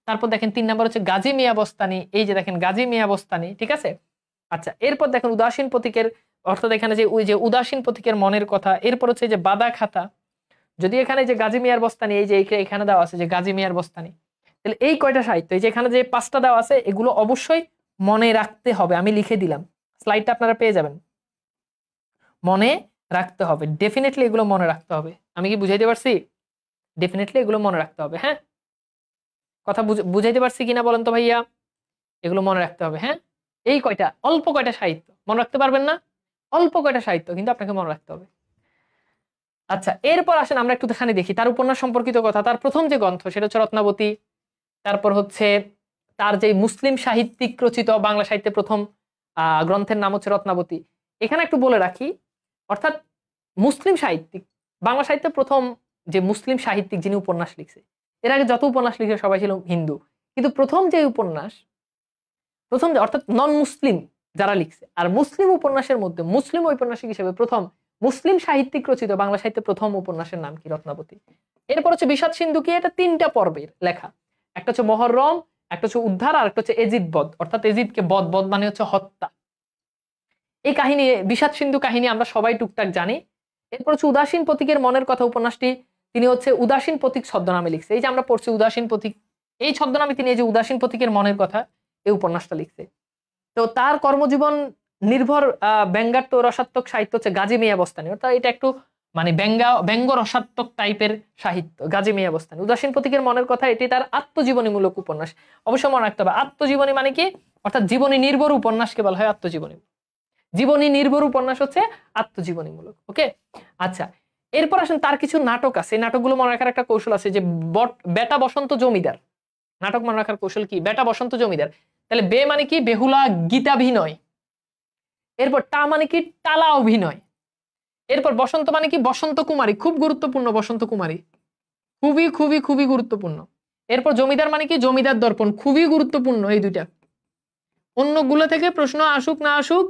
তারপর দেখেন 3 নাম্বার হচ্ছে গাজী মিয়া বস্তানি, এই যে দেখেন গাজী মিয়া বস্তানি, ঠিক আছে। আচ্ছা, এরপর দেখেন উদাসীন প্রতীকের, অর্থাৎ এখানে যে ওই যে উদাসীন প্রতীকের মনের কথা, এরপর হচ্ছে যে বাদা খাতা, যদি এখানে যে গাজী মিয়ার বস্তানি, এই যে এখানে দেওয়া আছে যে গাজী মিয়ার বস্তানি, তাহলে এই কয়টা সাহিত্য, এই যে এখানে যে 5টা দেওয়া আছে, এগুলো অবশ্যই মনে রাখতে হবে। আমি লিখে দিলাম, স্লাইডটা আপনারা পেয়ে যাবেন। মনে রাখতে হবে, ডেফিনেটলি এগুলো মনে রাখতে হবে। আমি কি বুঝাইতে পারছি? ডেফিনেটলি এগুলো মনে রাখতে হবে। হ্যাঁ, কথা বুঝাইতে পারছি কিনা বলেন তো ভাইয়া? এগুলো মনে রাখতে হবে। হ্যাঁ, এই কয়টা, অল্প কয়টা সাহিত্য মনে রাখতে পারবেন না, অল্প কয়টা সাহিত্য কিন্তু আপনাকে মনে রাখতে হবে। আচ্ছা, এরপর আসেন আমরা একটু দেখি তার উপন্যাস সম্পর্কিত কথা। তার প্রথম যে গ্রন্থ সেটা হচ্ছে রত্নাবতী, তারপর হচ্ছে তার যে মুসলিম সাহিত্যিক রচিত বাংলা সাহিত্যে প্রথম গ্রন্থের নাম হচ্ছে রত্নাবতী। এখানে একটু বলে রাখি, অর্থাৎ মুসলিম সাহিত্যিক, বাংলা সাহিত্যে প্রথম যে মুসলিম সাহিত্যিক যিনি উপন্যাস লিখছে, এর আগে যত উপন্যাস লিখে সবাই ছিল হিন্দু, কিন্তু প্রথম যে উপন্যাস, প্রথম অর্থাৎ নন মুসলিম যারা লিখছে, আর মুসলিম উপন্যাসের মধ্যে মুসলিম ঔপন্যাসিক হিসেবে প্রথম মুসলিম সাহিত্যিক রচিত বাংলা সাহিত্যে প্রথম উপন্যাসের নাম কি? রত্নাবতী। এরপর হচ্ছে বিষাদ সিন্ধু কি, এটা 3টা পর্বের লেখা, একটা হচ্ছে মহররম, একটা হচ্ছে উদ্ধার, আর একটা হচ্ছে এজিদ বধ, অর্থাৎ এজিদকে বধ, বধ মানে হচ্ছে হত্যা। এই কাহিনী, বিষাদ সিন্ধু কাহিনী আমরা সবাই টুকটাক জানি। এরপর হচ্ছে উদাসীন প্রতীকের মনের কথা উপন্যাসটি তিনি হচ্ছে উদাসীন প্রতীক ছদ্মনামে লিখছে। এই যে আমরা পড়ছি উদাসীন প্রতীক, এই ছদ্মনামে তিনি এই যে উদাসীন প্রতীকের মনের কথা এই উপন্যাসটা লিখছে। তো তার কর্মজীবন নির্ভর ব্যঙ্গাত্ম রসাত্মক সাহিত্য হচ্ছে গাজী মিয়া বস্তানি, অর্থাৎ এটা একটু মানে ব্যঙ্গ রসাত্মক টাইপের সাহিত্য গাজী মিয়া বস্তানি। উদাসীন প্রতীকের মনের কথা, এটি তার আত্মজীবনীমূলক উপন্যাস। অবশ্য মনে রাখতে হবে আত্মজীবনী মানে কি, অর্থাৎ জীবনী নির্ভর উপন্যাসকে বলা হয় আত্মজীবনী। জীবনী নির্ভর উপন্যাস হচ্ছে আত্মজীবনীমূলক। ওকে, আচ্ছা, এরপর আসেন তার কিছু নাটক আছে। এই নাটকগুলো মনে রাখার একটা কৌশল আছে, যে বেটা বসন্ত জমিদার, নাটক মনে রাখার কৌশল কি? বেটা বসন্ত জমিদার। তাহলে বে মানে কি? বেহুলা গীতাভিনয়। এরপর টা মানে কি? টালা অভিনয়। এরপর বসন্ত মানে কি? বসন্ত কুমারী, খুব গুরুত্বপূর্ণ বসন্ত কুমারী, খুবই খুবই খুবই গুরুত্বপূর্ণ। এরপর জমিদার মানে কি? জমিদার দর্পণ, খুবই গুরুত্বপূর্ণ এই দুইটা। অন্যগুলো থেকে প্রশ্ন আসুক না আসুক,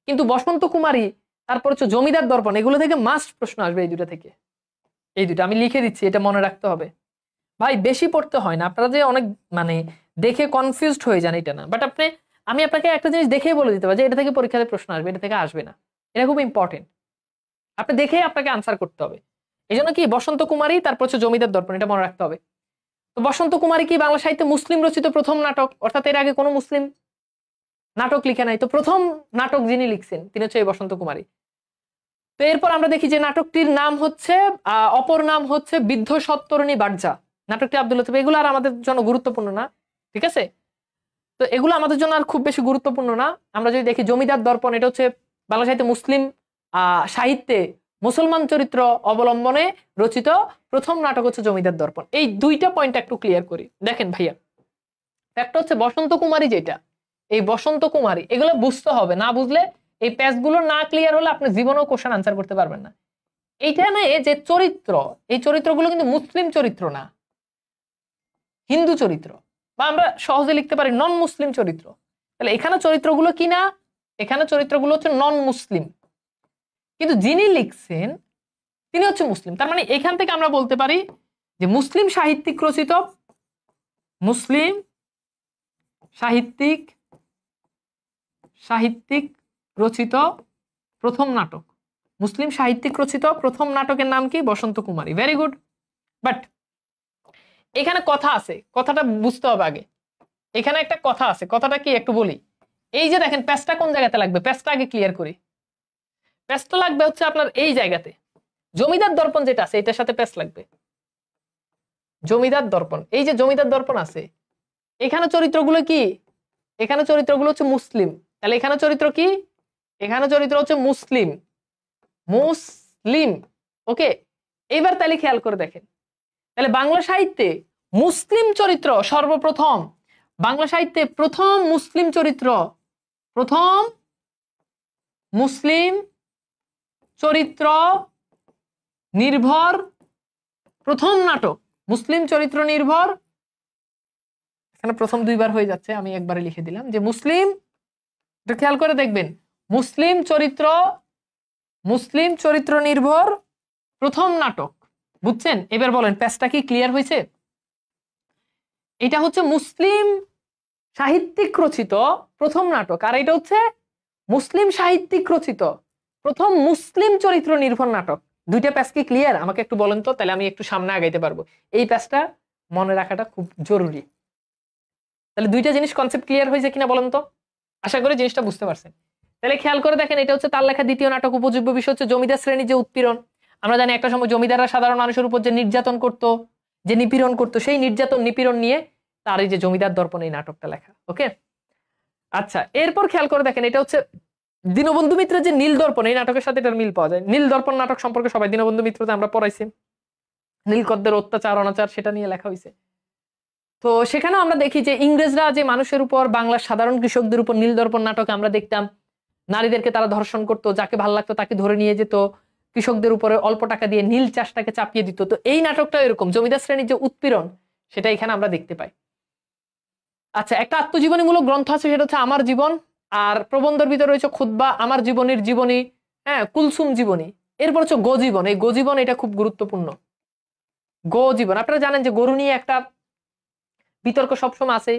কিন্তু বসন্ত কুমারী তারপর হচ্ছে জমিদার দর্পণ, এগুলো থেকে মাস্ট প্রশ্ন আসবে এই দুটা থেকে। এই দুটা আমি লিখে দিচ্ছি, এটা মনে রাখতে হবে। ভাই বেশি পড়তে হয় না, আপনারা যে অনেক মানে দেখে কনফিউজড হয়ে যান এটা না, বাট আমি আপনাকে একটা জিনিস দেখেই বলে দিতে পারি যে এটা থেকে পরীক্ষাতে প্রশ্ন আসবে, এটা থেকে আসবে না, এটা খুব ইম্পর্টেন্ট। আপনি দেখেই আপনাকে আনসার করতে হবে। এই জন্য কি বসন্ত কুমারী তারপর হচ্ছে জমিদার দর্পণ, এটা মনে রাখতে হবে। তো বসন্ত কুমারী কি বাংলা সাহিত্যে মুসলিম রচিত প্রথম নাটক, অর্থাৎ এর আগে কোনো মুসলিম নাটক লিখে নাই, তো প্রথম নাটক যিনি লিখছেন তিনি হচ্ছে এই বসন্ত কুমারী। তো এরপর আমরা দেখি যে নাটকটির নাম হচ্ছে অপর নাম হচ্ছে বৃদ্ধ সত্তরণী বার্জা, নাটকটি আব্দুল লতিফ। এগুলো আর আমাদের জন্য গুরুত্বপূর্ণ না, ঠিক আছে? তো এগুলো আমাদের জন্য আর খুব বেশি গুরুত্বপূর্ণ না। আমরা যদি দেখি জমিদার দর্পণ, এটা হচ্ছে বাংলা সাহিত্যে মুসলিম সাহিত্যে মুসলমান চরিত্র অবলম্বনে রচিত প্রথম নাটক হচ্ছে জমিদার দর্পণ। এই দুইটা পয়েন্ট একটু ক্লিয়ার করি। দেখেন ভাইয়া, একটা হচ্ছে বসন্ত কুমারী, যেটা এই বসন্ত কুমারী, এগুলো বুঝতে হবে, না বুঝলে এই প্যাচগুলো না ক্লিয়ার হলে আপনি জীবনেও কোশ্চেন আনসার করতে পারবেন না। এইটা নয় যে চরিত্র, এই চরিত্রগুলো কিন্তু মুসলিম চরিত্র না, হিন্দু চরিত্র, বা আমরা সহজে লিখতে পারি নন মুসলিম চরিত্র। তাহলে এখানে চরিত্রগুলো কি না, এখানে চরিত্রগুলো হচ্ছে নন মুসলিম, কিন্তু যিনি লিখছেন তিনি হচ্ছে মুসলিম। তার মানে এখান থেকে আমরা বলতে পারি যে মুসলিম সাহিত্যিক রচিত, মুসলিম সাহিত্যিক রচিত প্রথম নাটক, মুসলিম সাহিত্যিক রচিত প্রথম নাটকের নাম কি? Basanta Kumari. Very good. But এখানে কথা আছে, কথাটা বুঝতে হবে আগে। এখানে একটা কথা আছে, কথাটা কি একটু বলি। এই যে দেখেন প্যাচটা কোন জায়গাতে লাগবে, প্যাচটা আগে ক্লিয়ার করি। প্যাচটা লাগবে হচ্ছে আপনার এই জায়গাতে, জমিদার দর্পণ যেটা আছে এটার সাথে প্যাচ লাগবে। জমিদার দর্পণ, এই যে জমিদার দর্পণ আছে, এখানে চরিত্রগুলো কি? এখানে চরিত্রগুলো হচ্ছে মুসলিম। তাহলে এখানে চরিত্র কি? এখানে চরিত্র হচ্ছে মুসলিম, মুসলিম। ওকে, এইবার তাহলে খেয়াল করে দেখেন, তাহলে বাংলা সাহিত্যে মুসলিম চরিত্র সর্বপ্রথম, বাংলা সাহিত্যে প্রথম মুসলিম চরিত্র, প্রথম মুসলিম চরিত্র নির্ভর প্রথম নাটক, মুসলিম চরিত্র নির্ভর, এখানে প্রথম দুইবার হয়ে যাচ্ছে, আমি একবারে লিখে দিলাম যে মুসলিম, এটা খেয়াল করে দেখবেন, মুসলিম চরিত্র নির্ভর প্রথম নাটক। বুঝছেন? এবার বলেন পেজটা কি ক্লিয়ার হয়েছে? এটা হচ্ছে মুসলিম সাহিত্যিক রচিত প্রথম নাটক, আর এটা হচ্ছে মুসলিম সাহিত্যিক রচিত প্রথম মুসলিম চরিত্র নির্ভর নাটক। দুইটা পেজ কি ক্লিয়ার? আমাকে একটু বলেন তো, তাহলে আমি একটু সামনে আগাইতে পারবো। এই পেজটা মনে রাখাটা খুব জরুরি। তাহলে দুইটা জিনিস কনসেপ্ট ক্লিয়ার হয়েছে কিনা বলেন তো? আশা করি জিনিসটা বুঝতে পারছেন। তাহলে খেয়াল করে দেখেন, এটা হচ্ছে তার লেখা দ্বিতীয় নাটক। উপজীব্য বিষয় হচ্ছে জমিদার শ্রেণীর যে উৎপীড়ন। আমরা জানি একটা সময় জমিদাররা সাধারণ মানুষের উপর যে নির্যাতন করত, যে নিপীড়ন করত, সেই নির্যাতন নিপীড়ন নিয়ে তার এই যে জমিদার দর্পণ এই নাটকটা লেখা। ওকে, আচ্ছা, এরপর খেয়াল করে দেখেন, এটা হচ্ছে দীনবন্ধু মিত্রের যে নীল দর্পণ, এই নাটকের সাথে এটার মিল পাওয়া যায়। নীল দর্পণ নাটক সম্পর্কে সবাই দীনবন্ধু মিত্রতে আমরা পড়াইছি, নীলকরদের অত্যাচার অনাচার সেটা নিয়ে লেখা হয়েছে। তো সেখানে আমরা দেখি যে ইংরেজরা যে মানুষের উপর, বাংলার সাধারণ কৃষকদের উপর নীল দর্পণ নাটকে আমরা দেখতাম নারীদেরকে তারা ধর্ষণ করতো, যাকে ভালো লাগতো তাকে ধরে নিয়ে যেত, কৃষকদের উপরে অল্প টাকা দিয়ে নীল চাষটাকে চাপিয়ে দিত। তো এই নাটকটা এরকম জমিদার শ্রেণীর যে উৎপীড়ন সেটা এখানে আমরা দেখতে পাই। আচ্ছা, একটা আত্মজীবনীমূলক গ্রন্থ আছে, সেটা হচ্ছে আমার জীবন, আর প্রবন্ধের ভিতরে রয়েছে খুতবা, আমার জীবনের জীবনী, হ্যাঁ, কুলসুম জীবনী। এরপর হচ্ছে গো জীবন। এই গো জীবন এটা খুব গুরুত্বপূর্ণ। গো জীবন, আপনারা জানেন যে গরু নিয়ে একটা বিতর্ক সবসময় আছে।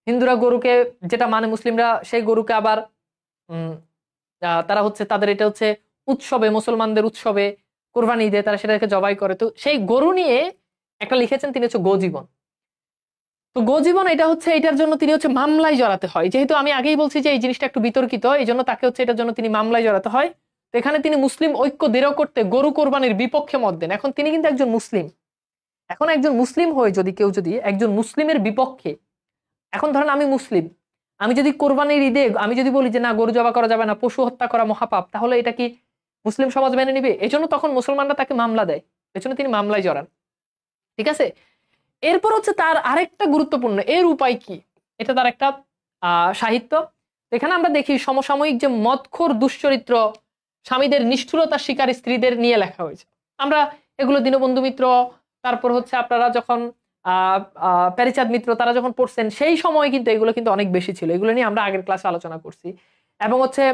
হিন্দুরা গরুকে যেটা মানে, মুসলিমরা সেই গরুকে আবার তারা হচ্ছে তাদের এটা হচ্ছে উৎসবে, মুসলমানদের উৎসবে কোরবানি ঈদে তারা সেটাকে জবাই করে। তো সেই গরু নিয়ে একটা লিখেছেন তিনি, হচ্ছে গো জীবন। তো গো জীবন এটা হচ্ছে, এটার জন্য তিনি হচ্ছে মামলায় জড়াতে হয়। যেহেতু আমি আগেই বলছি যে এই জিনিসটা একটু বিতর্কিত, এই জন্য তাকে হচ্ছে এটার জন্য তিনি মামলায় জড়াতে হয়। তো এখানে তিনি মুসলিম ঐক্য দৃঢ় করতে গরু কোরবানির বিপক্ষে মত দেন। এখন তিনি কিন্তু একজন মুসলিম, এখন একজন মুসলিম হয়ে যদি কেউ যদি একজন মুসলিমের বিপক্ষে, এখন ধরেন আমি মুসলিম, আমি যদি কোরবানির ঈদে আমি যদি বলি যে না, গরু জবা করা যাবে না, পশু হত্যা করা মহাপাপ, তাহলে এটা কি মুসলিম সমাজ মেনে নিবে? এই জন্য তখন মুসলমানরা তাকে মামলা দেয়, এজন্য তিনি মামলায় জড়ান। ঠিক আছে, এরপর হচ্ছে তার আরেকটা গুরুত্বপূর্ণ, এর উপায় কি, এটা তার একটা সাহিত্য। এখানে আমরা দেখি সমসাময়িক যে মদখোর দুশ্চরিত্র, স্বামীদের নিষ্ঠুরতার শিকার স্ত্রীদের নিয়ে লেখা হয়েছে। আমরা এগুলো দীনবন্ধু মিত্র, তারপর হচ্ছে আপনারা যখন প্যারিচাঁদ মিত্র তারা যখন পড়ছেন সেই সময় কিন্তু এগুলো কিন্তু অনেক বেশি ছিল। এগুলো নিয়ে আমরা আগের ক্লাসে আলোচনা করছি। এবং হচ্ছে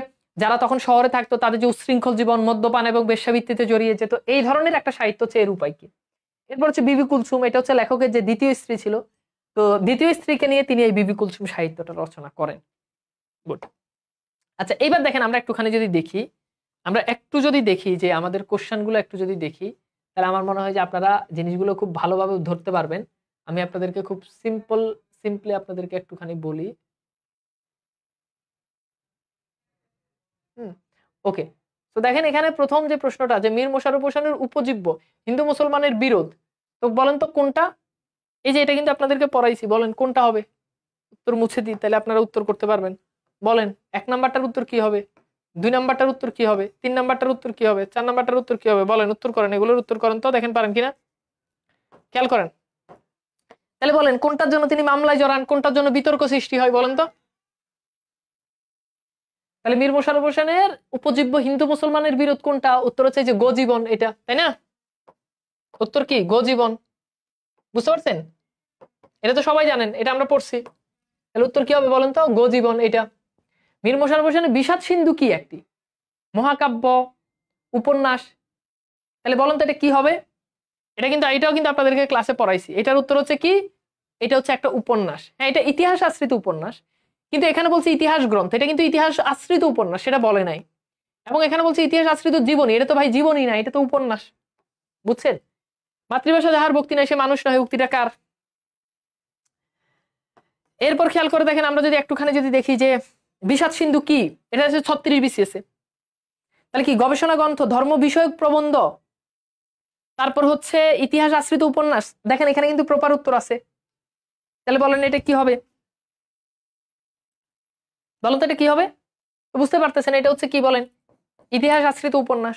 যারা তখন শহরে থাকতো তাদের যে উচ্ছৃঙ্খল জীবন, মদ্যপান এবং বেশ্যাবৃত্তিতে জড়িয়ে যেত, এই ধরনের একটা সাহিত্য হচ্ছে এর উপায় কি। এরপর হচ্ছে বিবি কুলসুম, এটা হচ্ছে লেখকের যে দ্বিতীয় স্ত্রী ছিল, তো দ্বিতীয় স্ত্রীকে নিয়ে তিনি এই বিবি কুলসুম সাহিত্যটা রচনা করেন। গুড। আচ্ছা, এইবার দেখেন আমরা একটুখানি যদি দেখি, আমরা একটু যদি দেখি যে আমাদের কোশ্চেনগুলো একটু যদি দেখি, তাহলে আমার মনে হয় যে আপনারা জিনিসগুলো খুব ভালোভাবে ধরতে পারবেন। আমি আপনাদেরকে খুব সিম্পলি আপনাদেরকে একটুখানি বলি। ওকে, তো দেখেন এখানে প্রথম যে প্রশ্নটা, যে মীর মোশাররফ হোসেনের উপজীব্য হিন্দু মুসলমানের বিরোধ, তো বলেন তো কোনটা? এই যে এটা কিন্তু আপনাদেরকে পড়াইছি, বলেন কোনটা হবে? উত্তর মুছে দিই, তাহলে আপনারা উত্তর করতে পারবেন। বলেন 1 নাম্বারটার উত্তর কি হবে, 2 নাম্বারটার উত্তর কি হবে, 3 নাম্বারটার উত্তর কি হবে, 4 নাম্বারটার উত্তর কি হবে? বলেন, উত্তর করেন, এগুলোর উত্তর করেন তো, দেখেন পারেন কিনা, খেয়াল করেন। তাহলে বলেন কোনটার জন্য তিনি মামলায় জড়ান, কোনটার জন্য বিতর্ক সৃষ্টি হয়, বলেন তো। তাহলে মীর মোশাররফ হোসেনের উপজীব্য হিন্দু মুসলমানের বিরোধ কোনটা? উত্তর হচ্ছে যে গো জীবন, এটা, তাই না? উত্তর কি? গো জীবন। বুঝতে পারছেন? এটা তো সবাই জানেন, এটা আমরা পড়ছি। তাহলে উত্তর কি হবে বলেন তো? গো জীবন এটা। মীর মোশাররফ হোসেনের বিষাদ সিন্ধু কি একটি মহাকাব্য, উপন্যাস? তাহলে বলেন তো এটা কি হবে? এটাও কিন্তু আপনাদেরকে ক্লাসে পড়াইছি। এটার উত্তর হচ্ছে কি? এটা হচ্ছে একটা উপন্যাস। হ্যাঁ, এটা ইতিহাস আশ্রিত উপন্যাস, কিন্তু এখানে বলছে ইতিহাস গ্রন্থ, এটা কিন্তু ইতিহাস আশ্রিত উপন্যাস, সেটা বলে নাই। এবং এখানে বলছে ইতিহাস আশ্রিত জীবনী, এটা তো ভাই জীবনী না, এটা তো উপন্যাস। বুঝছেন? মাতৃভাষা যাহার ভক্তি নাই সে মানুষ নয়, উক্তিটা কার? এরপর খেয়াল করে দেখেন, আমরা যদি একটুখানি যদি দেখি যে বিষাদ সিন্ধু কি, এটা হচ্ছে 36 BCS। তাহলে কি গবেষণা গ্রন্থ, ধর্ম বিষয়ক প্রবন্ধ, তারপর হচ্ছে ইতিহাস আশ্রিত উপন্যাস? দেখেন এখানে কিন্তু প্রপার উত্তর আছে। তাহলে বলেন এটা কি হবে? বলেন তো এটা কি হবে? বুঝতে পারতেছেন এটা হচ্ছে কি? বলেন, ইতিহাস আশ্রিত উপন্যাস।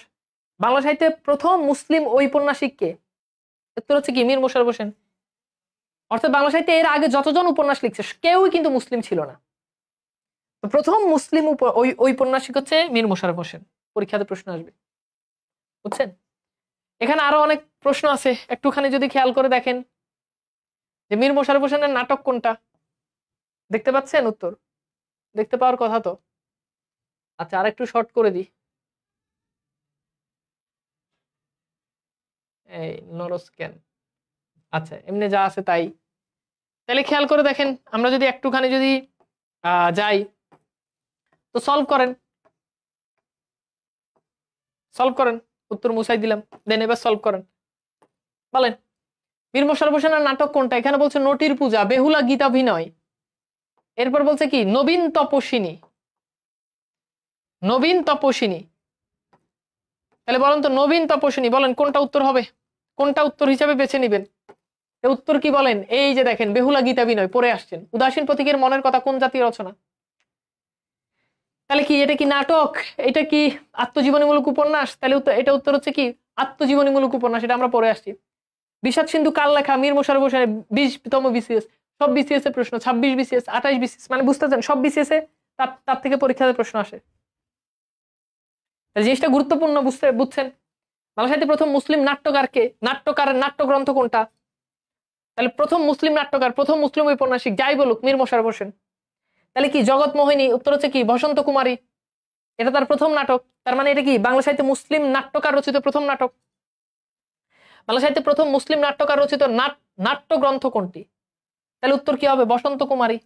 বাংলা সাহিত্যে প্রথম মুসলিম ঔপন্যাসিক কে? উত্তর হচ্ছে কি মীর মশাররফ হোসেন। অর্থাৎ বাংলা সাহিত্যে এর আগে যতজন উপন্যাস লিখছে কেউই কিন্তু মুসলিম ছিল না। তো প্রথম মুসলিম ওই ঔপন্যাসিক হচ্ছে মীর মশাররফ হোসেন। পরীক্ষাতে প্রশ্ন আসবে, বুঝছেন? এখানে আরো অনেক প্রশ্ন আছে, একটুখানি যদি খেয়াল করে দেখেন যে মীর মশাররফ হোসেনের নাটক কোনটা, দেখতে পাচ্ছেন? উত্তর দেখতে পাওয়ার কথা তো। আচ্ছা, আর একটু শর্ট করে দিই, এই নরস্ক্যান। আচ্ছা, এমনি যা আছে তাই। তাহলে খেয়াল করে দেখেন, আমরা যদি একটুখানি যদি যাই, তো সলভ করেন, সলভ করেন, উত্তর মুছাই দিলাম, দেন এবার সলভ করেন, বলেন মীর মশাররফ হোসেনের নাটক কোনটা? এখানে বলছে নটির পূজা, বেহুলা গীতাভিনয়, এরপর বলছে কি নবীন তপস্বিনী, নবীন তপস্বিনী। তাহলে বলেন তো নবীন তপস্বিনী, বলেন কোনটা উত্তর হবে, কোনটা উত্তর হিসাবে বেছে নিবেন? উত্তর কি বলেন? এই যে দেখেন বেহুলা গীতাভিনয় পড়ে আসছেন। উদাসীন প্রতীকের মনের কথা কোন জাতীয় রচনা? তাহলে কি এটা কি নাটক, এটা কি আত্মজীবনীমূলক উপন্যাস? তাহলে এটা উত্তর হচ্ছে কি আত্মজীবনীমূলক উপন্যাস, এটা আমরা পড়ে আসছি। বিষাদ সিন্ধু কার লেখা? মীর মশাররফ হোসেনের। 20তম বিসিএস, সব বিসিএস এর প্রশ্ন, 26 বিসিএস, 28 বিসিএস, মানে বুঝতেছেন সব বিসিএস এ তার থেকে পরীক্ষাতে প্রশ্ন আসে। তাহলে জিনিসটা গুরুত্বপূর্ণ, বুঝছেন? বাংলা সাহিত্যে প্রথম মুসলিম নাট্যকারকে, নাট্যকারের নাট্যগ্রন্থ কোনটা? তাহলে প্রথম মুসলিম নাট্যকার, প্রথম মুসলিম ঔপন্যাসিক যাই বলুক মীর মশাররফ হোসেন। তাহলে কি জগৎ মোহিনী, উত্তর হচ্ছে কি বসন্ত কুমারী, এটা তার প্রথম নাটক। তার মানে এটা কি বাংলা সাহিত্যে মুসলিম নাট্যকার রচিত প্রথম নাটক। বাংলা সাহিত্যে প্রথম মুসলিম নাট্যকার রচিত নাট্যগ্রন্থ কোনটি? তাহলে উত্তর কি হবে? বসন্ত কুমারী।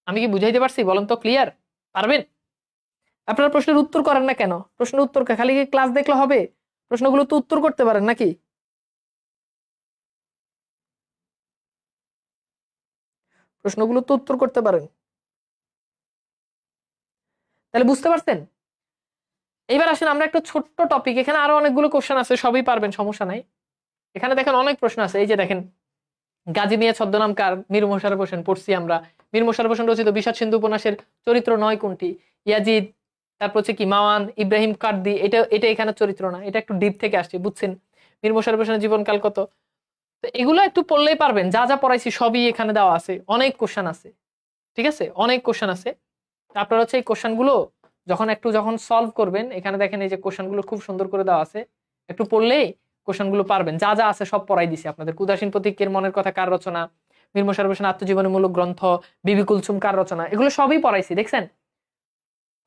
আমি কি বুঝাইতে পারছি? বলেন তো, ক্লিয়ার? পারবেন? আপনারা প্রশ্নের উত্তর করেন না কেন? প্রশ্নের উত্তর খালি কি ক্লাস দেখলে হবে? প্রশ্নগুলো তো উত্তর করতে পারেন নাকি? প্রশ্নগুলো তো উত্তর করতে পারেন। তাহলে বুঝতে পারছেন? এবার আসেন আমরা একটা ছোট্ট টপিক, এখানে আরো অনেকগুলো কোশ্চেন আছে, সবই পারবেন, সমস্যা নাই। এখানে দেখেন অনেক প্রশ্ন আছে, এই যে দেখেন গাজী মিয়া ছদ্মনাম কার? মীর মশাররফ হোসেন, পড়ছি আমরা। মীর মশাররফ হোসেন রচিত বিষাদ সিন্ধু উপন্যাসের চরিত্র নয় কোনটি? ইয়াজিদ, তারপর হচ্ছে কি মাওয়ান, ইব্রাহিম কার্দি, এটা এটা এখানে চরিত্র না, এটা একটু ডিপ থেকে আসছে, বুঝছেন? মীর মশাররফ হোসেনের জীবনকাল কত? তো এগুলো একটু পড়লেই পারবেন, যা যা পড়াইছি সবই এখানে দেওয়া আছে, অনেক কোশ্চেন আছে, ঠিক আছে? অনেক কোশ্চেন আছে। আপনারা হচ্ছে এই কোশ্চেন গুলো যখন সলভ করবেন, এখানে দেখেন এই যে কোশ্চেন গুলো খুব সুন্দর করে দেওয়া আছে, একটু পড়লেই কোশ্চেন গুলো পারবেন, যা যা আছে সব পড়াই দিছি আপনাদের। উদাসীন প্রতীকের মনের কথা কার রচনা? মীর মশাররফ হোসেন আত্মজীবনীমূলক গ্রন্থ। বিবি কুলসুম কার রচনা? এগুলো সবই পড়াইছি, দেখছেন?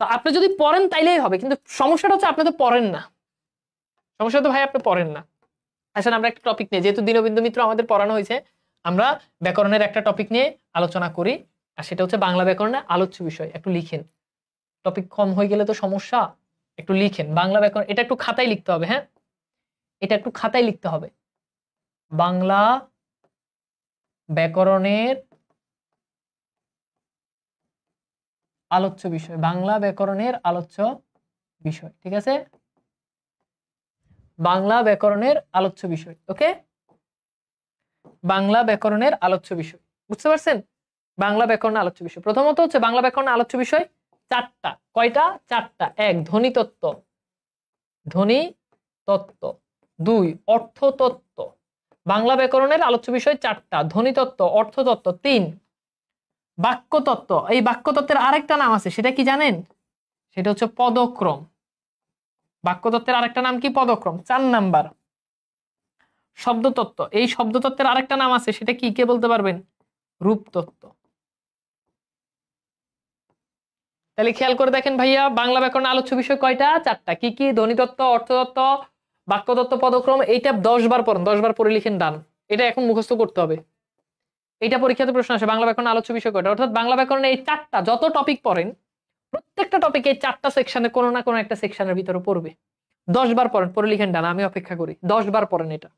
তো আপনি যদি পড়েন তাইলেই হবে, কিন্তু সমস্যাটা হচ্ছে আপনি তো পড়েন না। সমস্যা তো ভাই আপনি পড়েন না। আসলে আমরা একটা টপিক নিয়ে, যেহেতু দীনবন্ধু মিত্র আমাদের পড়ানো হয়েছে, আমরা ব্যাকরণের একটা টপিক নিয়ে আলোচনা করি, আর সেটা হচ্ছে বাংলা ব্যাকরণের আলোচ্য বিষয়। একটু লিখেন, টপিক কম হয়ে গেলে তো সমস্যা, একটু লিখেন বাংলা ব্যাকরণ, এটা একটু খাতায় লিখতে হবে, হ্যাঁ এটা একটু খাতায় লিখতে হবে। বাংলা ব্যাকরণের আলোচ্য বিষয়, বাংলা ব্যাকরণের আলোচ্য বিষয়, ঠিক আছে? বাংলা ব্যাকরণের আলোচ্য বিষয়, ওকে? বাংলা ব্যাকরণের আলোচ্য বিষয়, বুঝতে পারছেন? বাংলা ব্যাকরণের আলোচ্য বিষয় প্রথমত হচ্ছে বাংলা ব্যাকরণের আলোচ্য বিষয় চারটা। কয়টা? চারটা। 1 ধ্বনিতত্ত্ব, ধ্বনি তত্ত্ব। 2 অর্থতত্ত্ব। বাংলা ব্যাকরণের আলোচ্য বিষয় চারটা: ধ্বনিতত্ত্ব, অর্থতত্ত্ব। 3 বাক্যতত্ত্ব। এই বাক্যতত্ত্বের আরেকটা নাম আছে, সেটা কি জানেন? সেটা হচ্ছে পদক্রম। বাক্যতত্ত্বের আরেকটা নাম কি? পদক্রম। 4 নাম্বার শব্দতত্ত্ব। এই শব্দতত্ত্বের আরেকটা নাম আছে, সেটা কি? কে বলতে পারবেন? রূপতত্ত্ব। তাহলে খেয়াল করে দেখেন ভাইয়া, বাংলা ব্যাকরণের আলোচ্য বিষয় কয়টা? চারটা। কি কি? ধ্বনিতত্ত্ব, অর্থতত্ত্ব, বাক্যতত্ত্ব, পদক্রম। এইটা 10 বার পড়েন, 10 বার পড়ে লিখেন, ডান। এটা এখন মুখস্থ করতে হবে। এটা পরীক্ষাতে প্রশ্ন আসে, বাংলা ব্যাকরণের আলোচ্য বিষয় কয়টা। অর্থাৎ বাংলা ব্যাকরণে এই চারটা, যত টপিক পড়েন প্রত্যেকটা টপিকে এই চারটা সেকশনে কোনো না কোনো একটা সেকশনের ভিতরে পড়বে। 10 বার পড়েন, পড়ে লিখেন, ডান। আমি অপেক্ষা করি, 10 বার পড়েন এটা।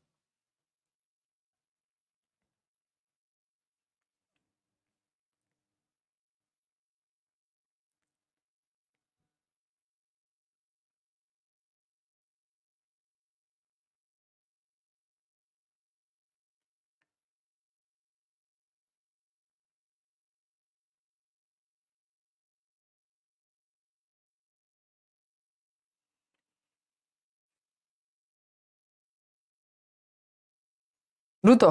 দ্রুত।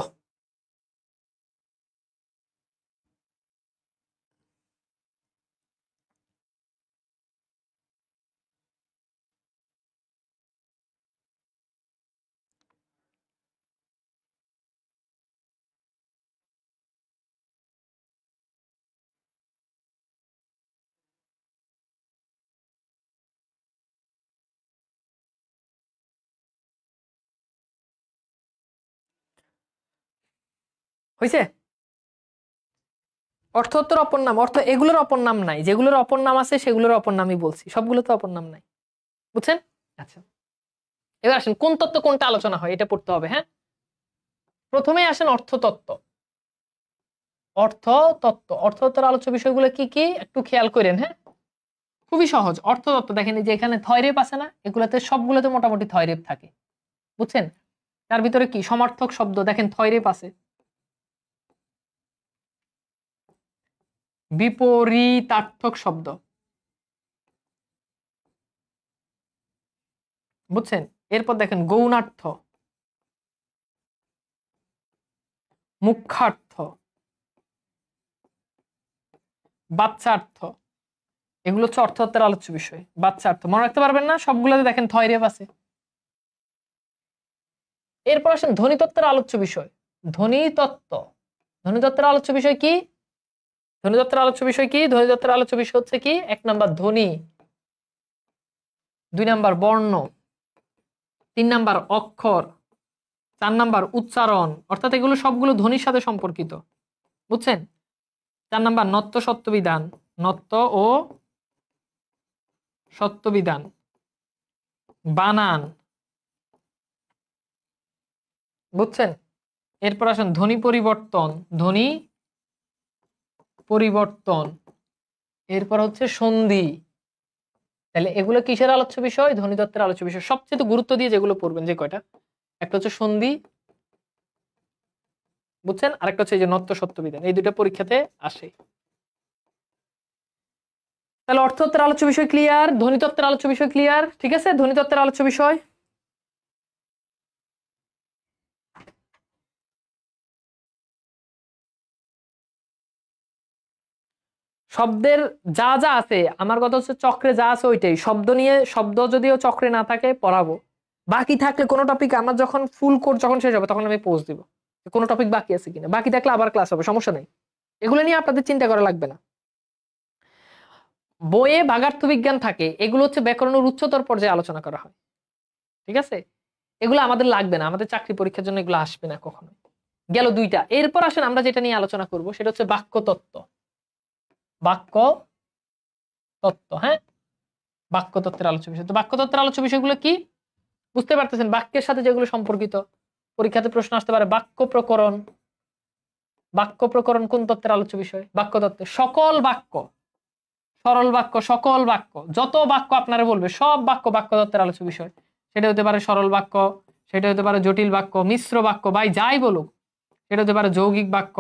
হয়েছে? অর্থোত্তর অপর নাম, অর্থ এগুলোর অপর নাম নাই, যেগুলোর অপর নাম আছে সেগুলোর অপর নামই বলছি, সবগুলো তো অপর নাম নাই, বুঝছেন? আচ্ছা, এবার আসেন কোন তত্ত্ব কোনটা আলোচনা হয় এটা পড়তে হবে। হ্যাঁ, প্রথমে আসেন অর্থতত্ত্ব। অর্থতত্ত্বের আলোচ্য বিষয়গুলো কি কি একটু খেয়াল করেন। হ্যাঁ, খুবই সহজ। অর্থতত্ত্ব দেখেন যে এখানে থয়রেপ আছে না, এগুলোতে সবগুলোতে মোটামুটি থয়রেপ থাকে, বুঝছেন? তার ভিতরে কি সমার্থক শব্দ, দেখেন থয়রেপ আছে। বিপরীতার্থক শব্দ, বুঝছেন? এরপর দেখেন গৌণার্থ, মুখ্যার্থ, বাচ্চার্থ, এগুলো হচ্ছে অর্থতত্ত্বের আলোচ্য বিষয়। বাচ্চার্থ মনে রাখতে পারবেন না, সবগুলোতে দেখেন থয়রেপ আছে। এরপর আসেন ধ্বনিতত্ত্বের আলোচ্য বিষয়। ধ্বনিতত্ত্বের আলোচ্য বিষয় কি? ধ্বনিতত্ত্বের আলোচ্য বিষয় হচ্ছে কি? 1 নাম্বার ধ্বনি, 2 নাম্বার বর্ণ, 3 নাম্বার অক্ষর, 4 নাম্বার উচ্চারণ, অর্থাৎ এগুলো সবগুলো ধ্বনির সাথে সম্পর্কিত, বুঝছেন? 4 নাম্বার নত্য সত্যবিধান, নত্য ও সত্যবিধান, বানান, বুঝছেন? এরপর আসেন ধ্বনি পরিবর্তন, এরপর হচ্ছে সন্ধি। তাহলে এগুলো কিসের আলোচ্য বিষয়? ধ্বনিতত্ত্বের আলোচ্য বিষয়। সবচেয়ে গুরুত্ব দিয়ে যেগুলো পড়বেন যে কয়টা, একটা হচ্ছে সন্ধি, বুঝছেন? আরেকটা হচ্ছে এই যে নত্য সত্যবিধান, এই দুটো পরীক্ষাতে আসে। তাহলে অর্থতত্ত্বের আলোচ্য বিষয় ক্লিয়ার, ধ্বনিতত্ত্বের আলোচ্য বিষয় ক্লিয়ার, ঠিক আছে? ধ্বনিতত্ত্বের আলোচ্য বিষয় শব্দের যা যা আছে, আমার কথা হচ্ছে চক্রে যা আছে ওইটাই। শব্দ নিয়ে, শব্দ যদিও চক্রে না থাকে পড়াবো, বাকি থাকলে কোনো টপিক আমার যখন ফুল কোর্স যখন শেষ হবে তখন আমি পোস্ট দিব কোনো টপিক বাকি আছে কিনা, বাকি থাকলে আবার ক্লাস হবে, সমস্যা নেই, এগুলো নিয়ে আপনাদের চিন্তা করা লাগবে না। বইয়ে ভাগার্থ বিজ্ঞান থাকে, এগুলো হচ্ছে ব্যাকরণের উচ্চতর পর্যায়ে আলোচনা করা হয়, ঠিক আছে? এগুলো আমাদের লাগবে না, আমাদের চাকরি পরীক্ষার জন্য এগুলো আসবে না কখনো। গেল দুইটা। এরপর আসেন আমরা যেটা নিয়ে আলোচনা করব সেটা হচ্ছে বাক্যতত্ত্ব। হ্যাঁ, বাক্যতত্ত্বের আলোচ্য বিষয়। তো বাক্যতত্ত্বের আলোচ্য বিষয়গুলো কি বুঝতে পারতেছেন? বাক্যের সাথে যেগুলো সম্পর্কিত, পরীক্ষাতে প্রশ্ন আসতে পারে। বাক্য প্রকরণ কোন তত্ত্বের আলোচ্য বিষয়? বাক্যতত্ত্বের। সকল বাক্য, সরল বাক্য, সকল বাক্য, যত বাক্য আপনারা বলবে সব বাক্য বাক্যতত্ত্বের আলোচ্য বিষয়। সেটা হতে পারে সরল বাক্য, সেটা হতে পারে জটিল বাক্য, মিশ্র বাক্য, ভাই যাই বলুক, সেটা হতে পারে যৌগিক বাক্য।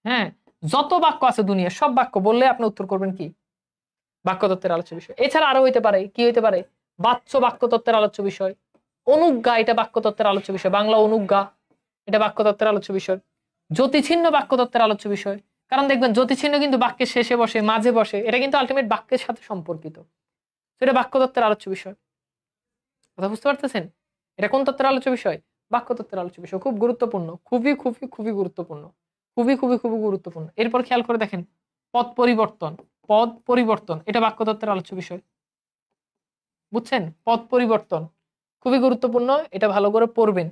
হ্যাঁ, যত বাক্য আছে দুনিয়া সব বাক্য বললে আপনি উত্তর করবেন কি? বাক্যতত্ত্বের আলোচ্য বিষয়। এছাড়া আরো হইতে পারে কি? হইতে পারে বাচ্য বাক্যতত্ত্বের আলোচ্য বিষয়, অনুজ্ঞা, এটা বাক্যতত্ত্বের আলোচ্য বিষয়, বাংলা অনুজ্ঞা, এটা বাক্যতত্ত্বের আলোচ্য বিষয়। জ্যোতিচিহ্ন বাক্যতত্ত্বের আলোচ্য বিষয়, কারণ দেখবেন জ্যোতিচিহ্ন কিন্তু বাক্যের শেষে বসে, মাঝে বসে, এটা কিন্তু আলটিমেট বাক্যের সাথে সম্পর্কিত, এটা বাক্যতত্ত্বের আলোচ্য বিষয়। কথা বুঝতে পারতেছেন? এটা কোন তত্ত্বের আলোচ্য বিষয়? বাক্যতত্ত্বের আলোচ্য বিষয়। খুব গুরুত্বপূর্ণ, খুবই খুবই খুবই গুরুত্বপূর্ণ, খুবই খুবই খুবই গুরুত্বপূর্ণ। এরপর খেয়াল করে দেখেন পদ পরিবর্তন, এটা বাক্যতত্ত্বের আলোচ্য বিষয়, বুঝছেন? পদ পরিবর্তন খুবই গুরুত্বপূর্ণ, এটা ভালো করে পড়বেন।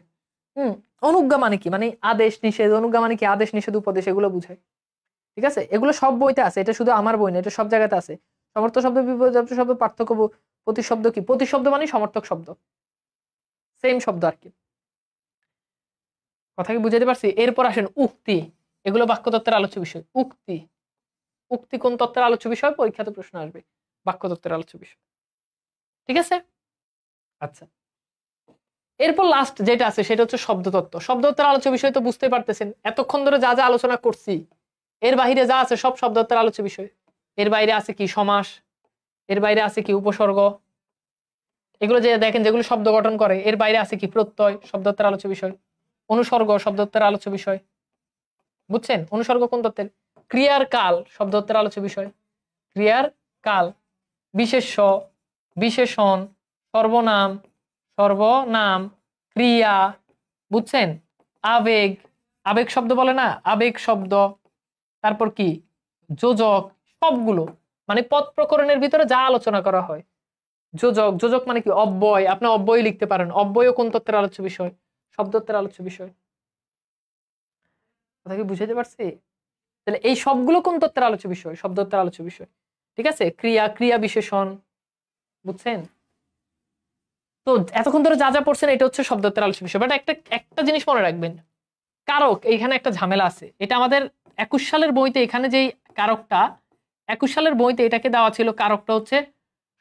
অনুজ্ঞা মানে কি? মানে আদেশ নিষেধ। অনুজ্ঞা মানে কি? আদেশ নিষেধ উপদেশ, এগুলো বুঝায়, ঠিক আছে? এগুলো সব বইতে আছে, এটা শুধু আমার বই না, এটা সব জায়গাতে আছে। সমর্থক শব্দ বিপরীত শব্দ পার্থক্য, প্রতিশব্দ কি? প্রতিশব্দ মানে সমর্থক শব্দ, সেম শব্দ আর কি। কথা কি বুঝাতে পারছি? এরপর আসেন উক্তি, এগুলো বাক্যতত্ত্বের আলোচ্য বিষয়। উক্তি কোন তত্ত্বের আলোচ্য বিষয়? পরীক্ষাতে প্রশ্ন আসবে, বাক্যতত্ত্বের আলোচ্য বিষয়, ঠিক আছে? আচ্ছা, এরপর লাস্ট যেটা আছে সেটা হচ্ছে শব্দতত্ত্ব। শব্দতত্ত্বের আলোচ্য বিষয় তো বুঝতে পারতেছেন, এতক্ষণ ধরে যা যা আলোচনা করছি এর বাহিরে যা আছে সব শব্দতত্ত্বের আলোচ্য বিষয়। এর বাইরে আছে কি? সমাস, এর বাইরে আছে কি? উপসর্গ, এগুলো যে দেখেন যেগুলো শব্দ গঠন করে, এর বাইরে আছে কি? প্রত্যয়, শব্দতত্ত্বের আলোচ্য বিষয়। অনুসর্গ শব্দত্বের আলোচ্য বিষয়, বুঝছেন? অনুসর্গ কোন তত্ত্বের? ক্রিয়ার কাল শব্দত্বের আলোচ্য বিষয়, ক্রিয়ার কাল, বিশেষ্য, বিশেষণ, সর্বনাম, সর্বনাম, ক্রিয়া, বুঝছেন? আবেগ, আবেগ শব্দ বলে না, আবেগ শব্দ, তারপর কি যোজক, সবগুলো মানে পদ প্রকরণের ভিতরে যা আলোচনা করা হয়। যোজক, যোজক মানে কি অব্যয়, আপনি অব্যয় লিখতে পারেন, অব্যয় কোন তত্ত্বের আলোচ্য বিষয়? শব্দত্বের আলোচ্য বিষয়। কথা কি বুঝাতে পারছি? তাহলে এই সবগুলো কোন তত্ত্বের আলোচ্য বিষয়? শব্দত্বের আলোচ্য বিষয়, ঠিক আছে? ক্রিয়া, ক্রিয়া বিশেষণ, বুঝছেন? তো এতক্ষণ ধরে যা যা পড়ছেন এটা হচ্ছে শব্দত্বের আলোচ্য বিষয়। বাট একটা একটা জিনিস মনে রাখবেন, কারক, এইখানে একটা ঝামেলা আছে। এটা আমাদের 21 সালের বইতে, এখানে যেই কারকটা 21 সালের বইতে এটাকে দেওয়া ছিল, কারকটা হচ্ছে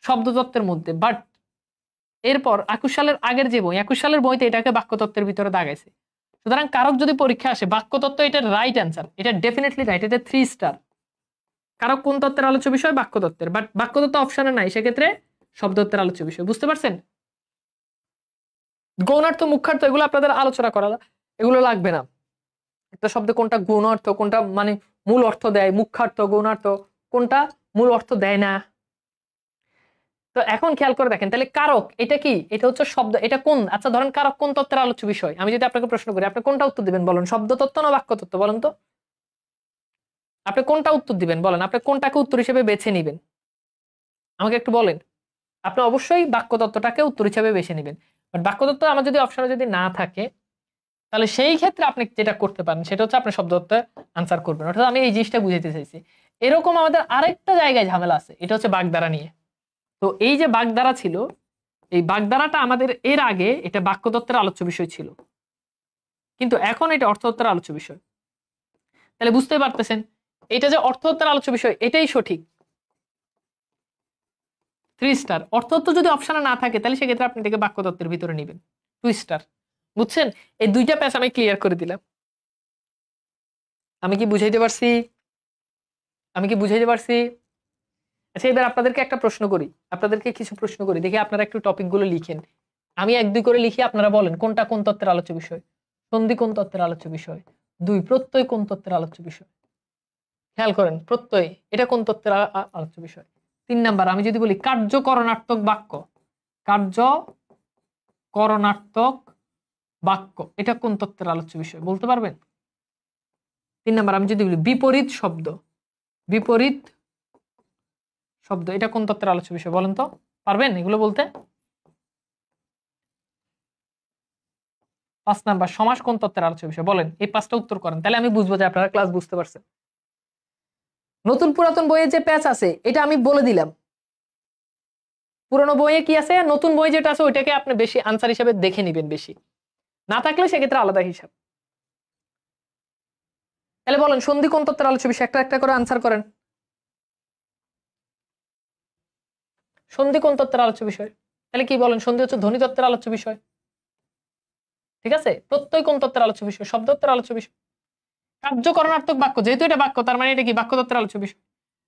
শব্দতত্ত্বের মধ্যে। বাট এরপর 21 সালের আগের যে বই, 21 সালের বইতে এটাকে বাক্যতত্ত্বের ভিতরে দাগাইছে। সুতরাং কারক যদি পরীক্ষা আসে, বাক্যতত্ত্ব এটার রাইট অ্যান্সার, এটা ডেফিনেটলি রাইট, এটা 3 স্টার। কারক কোন তত্ত্বের আলোচ্য বিষয়? বাক্যতত্ত্বের। বাট বাক্যতত্ত্ব অপশনে নাই, সেক্ষেত্রে শব্দত্বের আলোচ্য বিষয়। বুঝতে পারছেন? গৌণার্থ, মুখ্যার্থ এগুলো আপনাদের আলোচনা করা, এগুলো লাগবে না। একটা শব্দে কোনটা গৌণার্থ, কোনটা মানে মূল অর্থ দেয়, মুখ্যার্থ, গৌণার্থ কোনটা মূল অর্থ দেয় না। তো এখন খেয়াল করে দেখেন, তাহলে কারক এটা কি? এটা হচ্ছে শব্দ, এটা কোন, আচ্ছা ধরেন কারক কোন তত্ত্বের আলোচ্য বিষয়? আমি যদি আপনাকে প্রশ্ন করি, আপনি কোনটা উত্তর দিবেন বলেন? শব্দতত্ত্ব না বাক্যতত্ত্ব? বলেন তো, আপনি কোনটা উত্তর দিবেন বলেন? আপনি কোনটাকে উত্তর হিসেবে বেছে নিবেন আমাকে একটু বলেন। আপনি অবশ্যই বাক্যতত্ত্বটাকে উত্তর হিসেবে বেছে নেবেন। বাট বাক্যতত্ত্ব আমার যদি অপশনে যদি না থাকে, তাহলে সেই ক্ষেত্রে আপনি যেটা করতে পারেন সেটা হচ্ছে আপনি শব্দতত্ত্বে আনসার করবেন। অর্থাৎ আমি এই জিনিসটা বুঝাতে চাইছি। এরকম আমাদের আরেকটা জায়গায় ঝামেলা আছে, এটা হচ্ছে বাগধারা নিয়ে। তো এই যে বাগধারা ছিল, এই বাগধারাটা আমাদের এর আগে এটা বাক্যতত্ত্বের আলোচ্য বিষয় ছিল, কিন্তু এখন এটা অর্থতত্ত্বের আলোচ্য বিষয়। তাহলে বুঝতেই পারতেছেন, এটা যে অর্থতত্ত্বের আলোচ্য বিষয় এটাই সঠিক, 3 স্টার। অর্থতত্ত্ব যদি অপশনে না থাকে, তাহলে সেক্ষেত্রে আপনি এটাকে বাক্যতত্ত্বের ভিতরে নেবেন, 2 স্টার। বুঝছেন? এই দুইটা প্যাচ আমি ক্লিয়ার করে দিলাম। আমি কি বুঝাইতে পারছি? আমি কি বুঝাইতে পারছি? আচ্ছা, এবার আপনাদেরকে একটা প্রশ্ন করি, আপনাদেরকে কিছু প্রশ্ন করি, দেখি আপনারা একটু টপিক গুলো লিখেন। আমি 1-2 করে লিখি, আপনারা বলেন কোনটা কোন তত্ত্বের আলোচ্য বিষয়। সন্ধি কোন তত্ত্বের আলোচ্য বিষয়? 2, প্রত্যয় কোন তত্ত্বের আলোচ্য বিষয়? খেয়াল করেন, প্রত্যয় এটা কোন তত্ত্বের আলোচ্য বিষয়? 3 নাম্বার, আমি যদি বলি কার্যকরণাত্মক বাক্য, কার্যকরণাত্মক বাক্য এটা কোন তত্ত্বের আলোচ্য বিষয়? বলতে পারবেন? 3 নাম্বার, আমি যদি বলি বিপরীত শব্দ, বিপরীত শব্দ এটা কোন তত্ত্বের আলোচ্য বিষয়? বলেন তো, পারবেন এগুলো বলতে? 5 নাম্বার, সমাস কোন তত্ত্বের আলোচ্য বিষয়? বলেন, এই 5টা উত্তর করেন, তাহলে আমি বুঝবো যে আপনারা ক্লাস বুঝতে পারছেন। নতুন পুরাতন বইয়ে যে প্যাচ আছে এটা আমি বলে দিলাম। পুরনো বইয়ে কি আছে, নতুন বই যেটা আছে ওইটাকে আপনি বেশি আনসার হিসেবে দেখে নেবেন, বেশি না থাকলে সেক্ষেত্রে আলাদা হিসাব। তাহলে বলেন সন্ধি কোন তত্ত্বের আলোচ্য বিষয়? একটা একটা করে আনসার করেন। সন্ধি কোন তত্ত্বের আলোচ্য বিষয়? তাহলে কি বলেন? সন্ধি হচ্ছে ধ্বনি তত্ত্বের আলোচ্য বিষয়, ঠিক আছে? প্রত্যয় কোন তত্ত্বের আলোচ্য বিষয়? শব্দতত্ত্বের আলোচ্য বিষয়। কার্যকরণাত্মক বাক্য, যেহেতু এটা বাক্য, তার মানে এটা কি বাক্যতত্ত্বের আলোচ্য বিষয়।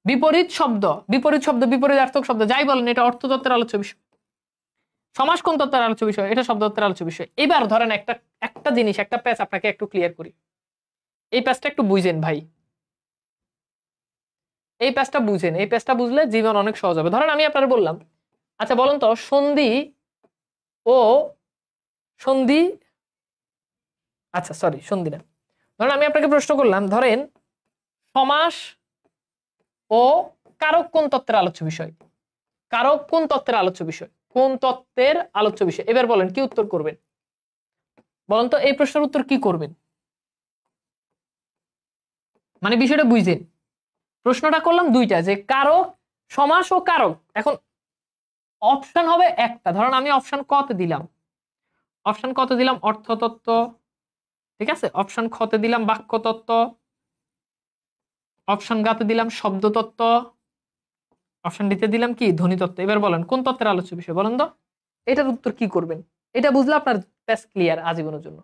বিপরীত শব্দ, বিপরীত শব্দ, বিপরীতার্থক শব্দ, যাই বলেন এটা অর্থতত্ত্বের আলোচ্য বিষয়। সমাস কোন তত্ত্বের আলোচ্য বিষয়? এটা শব্দতত্ত্বের আলোচ্য বিষয়। এবার ধরেন একটা একটা জিনিস, একটা প্যাচ আপনাকে একটু ক্লিয়ার করি। এই প্যাচটা একটু বুঝেন ভাই, এই প্যাচটা বুঝেন, এই প্যাচটা বুঝলে জীবন অনেক সহজ হবে। ধরেন আমি আপনার বললাম, আচ্ছা বলেন তো সন্ধি ও সন্ধি, আচ্ছা সরি সন্ধি না, ধরেন আমি আপনাকে প্রশ্ন করলাম, ধরেন সমাস ও কারক কোন তত্ত্বের আলোচ্য বিষয়? কারক কোন তত্ত্বের আলোচ্য বিষয়? কোন তত্ত্বের আলোচ্য বিষয়? এবার বলেন কি উত্তর করবেন? বলেন তো এই প্রশ্নের উত্তর কি করবেন? মানে বিষয়টা বুঝছেন? প্রশ্নটা করলাম দুইটা, যে কারক, সমাস ও কারক। এখন অপশন হবে একটা, ধরেন আমি অপশন কতে দিলাম, অপশন কতে দিলাম অর্থতত্ত্ব, ঠিক আছে? অপশন খতে দিলাম বাক্যতত্ত্ব, অপশন গাতে দিলাম শব্দতত্ত্ব, অপশন ডিতে দিলাম কি ধ্বনিতত্ত্ব। এবার বলেন কোন তত্ত্বের আলোচ্য বিষয়? বলেন তো এটার উত্তর কি করবেন? এটা বুঝলে আপনার প্যাচ ক্লিয়ার আজীবনের জন্য।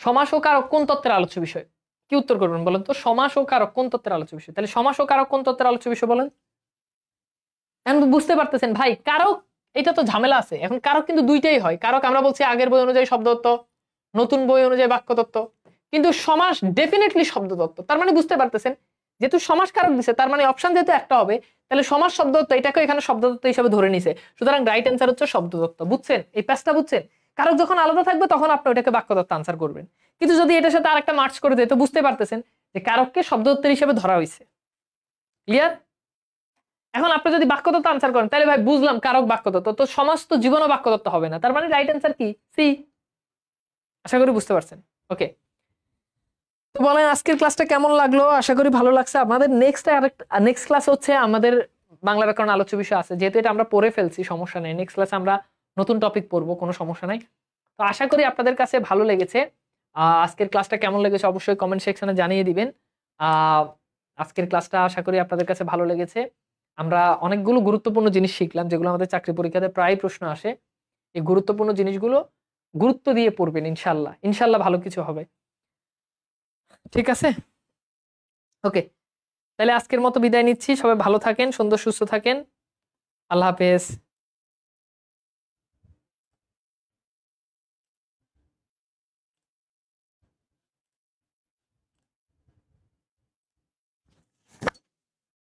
সমাস ও কারক কোন তত্ত্বের আলোচ্য বিষয়? কি উত্তর করবেন বলেন তো? সমাস ও কারক কোন তত্ত্বের আলোচ্য বিষয়? তাহলে সমাস ও কারক কোন তত্ত্বের আলোচ্য বিষয় বলেন? এখন বুঝতে পারতেছেন ভাই, কারক এটা তো ঝামেলা আছে। এখন কারক কিন্তু দুইটাই হয়। কারক আমরা বলছি আগের বই অনুযায়ী শব্দতত্ত্ব, নতুন বই অনুযায়ী বাক্যতত্ত্ব, কিন্তু সমাস ডেফিনেটলি শব্দতত্ত্ব। তার মানে বুঝতে পারতেছেন, যেহেতু সমাস কারক দিছে, তার মানে অপশন যেহেতু একটা হবে, তাহলে সমাস শব্দতত্ত্ব এটাকে এখানে শব্দতত্ত্ব হিসেবে ধরে নিছে। সুতরাং রাইট অ্যান্সার হচ্ছে শব্দতত্ত্ব। বুঝছেন এই প্যাচটা? বুঝছেন? কারক যখন আলাদা থাকবে তখন আপনি ওটাকে বাক্যতত্ত্ব আনসার করবেন, কিন্তু যদি এটার সাথে আরেকটা মার্চ করে দেয় তো বুঝতে পারতেছেন যে কারককে শব্দতত্ত্বের হিসেবে ধরা হয়েছে। ক্লিয়ার? এখন আপনি যদি বাক্যতত্ত্ব আনসার করেন তাহলে ভাই বুঝলাম কারক বাক্যতত্ত্ব, তো সমস্ত জীবনও বাক্যতত্ত্ব হবে না। তার মানে রাইট অ্যান্সার কি? সি। আশা করি বুঝতে পারছেন। ওকে, তো বলেন আজকের ক্লাসটা কেমন লাগলো? আশা করি ভালো লাগছে। আমাদের নেক্সট ক্লাস হচ্ছে আমাদের বাংলা ব্যাকরণ আলোচ্য বিষয় আছে, যেহেতু এটা আমরা পড়ে ফেলছি সমস্যা নেই, নেক্সট ক্লাসে আমরা নতুন টপিক পড়বো, কোনো সমস্যা নাই। তো আশা করি আপনাদের কাছে ভালো লেগেছে। আজকের ক্লাসটা কেমন লেগেছে অবশ্যই কমেন্ট সেকশনে জানিয়ে দিবেন। আজকের ক্লাসটা আশা করি আপনাদের কাছে ভালো লেগেছে। আমরা অনেকগুলো গুরুত্বপূর্ণ জিনিস শিখলাম, যেগুলো আমাদের চাকরি পরীক্ষাতে প্রায় প্রশ্ন আসে। এই গুরুত্বপূর্ণ জিনিসগুলো গুরুত্ব দিয়ে পড়বেন, ইনশাল্লাহ ইনশাল্লাহ ভালো কিছু হবে। ঠিক আছে, ওকে, তাহলে আজকের মতো বিদায় নিচ্ছি। সবাই ভালো থাকেন, সুন্দর সুস্থ থাকেন। আল্লাহ হাফেজ।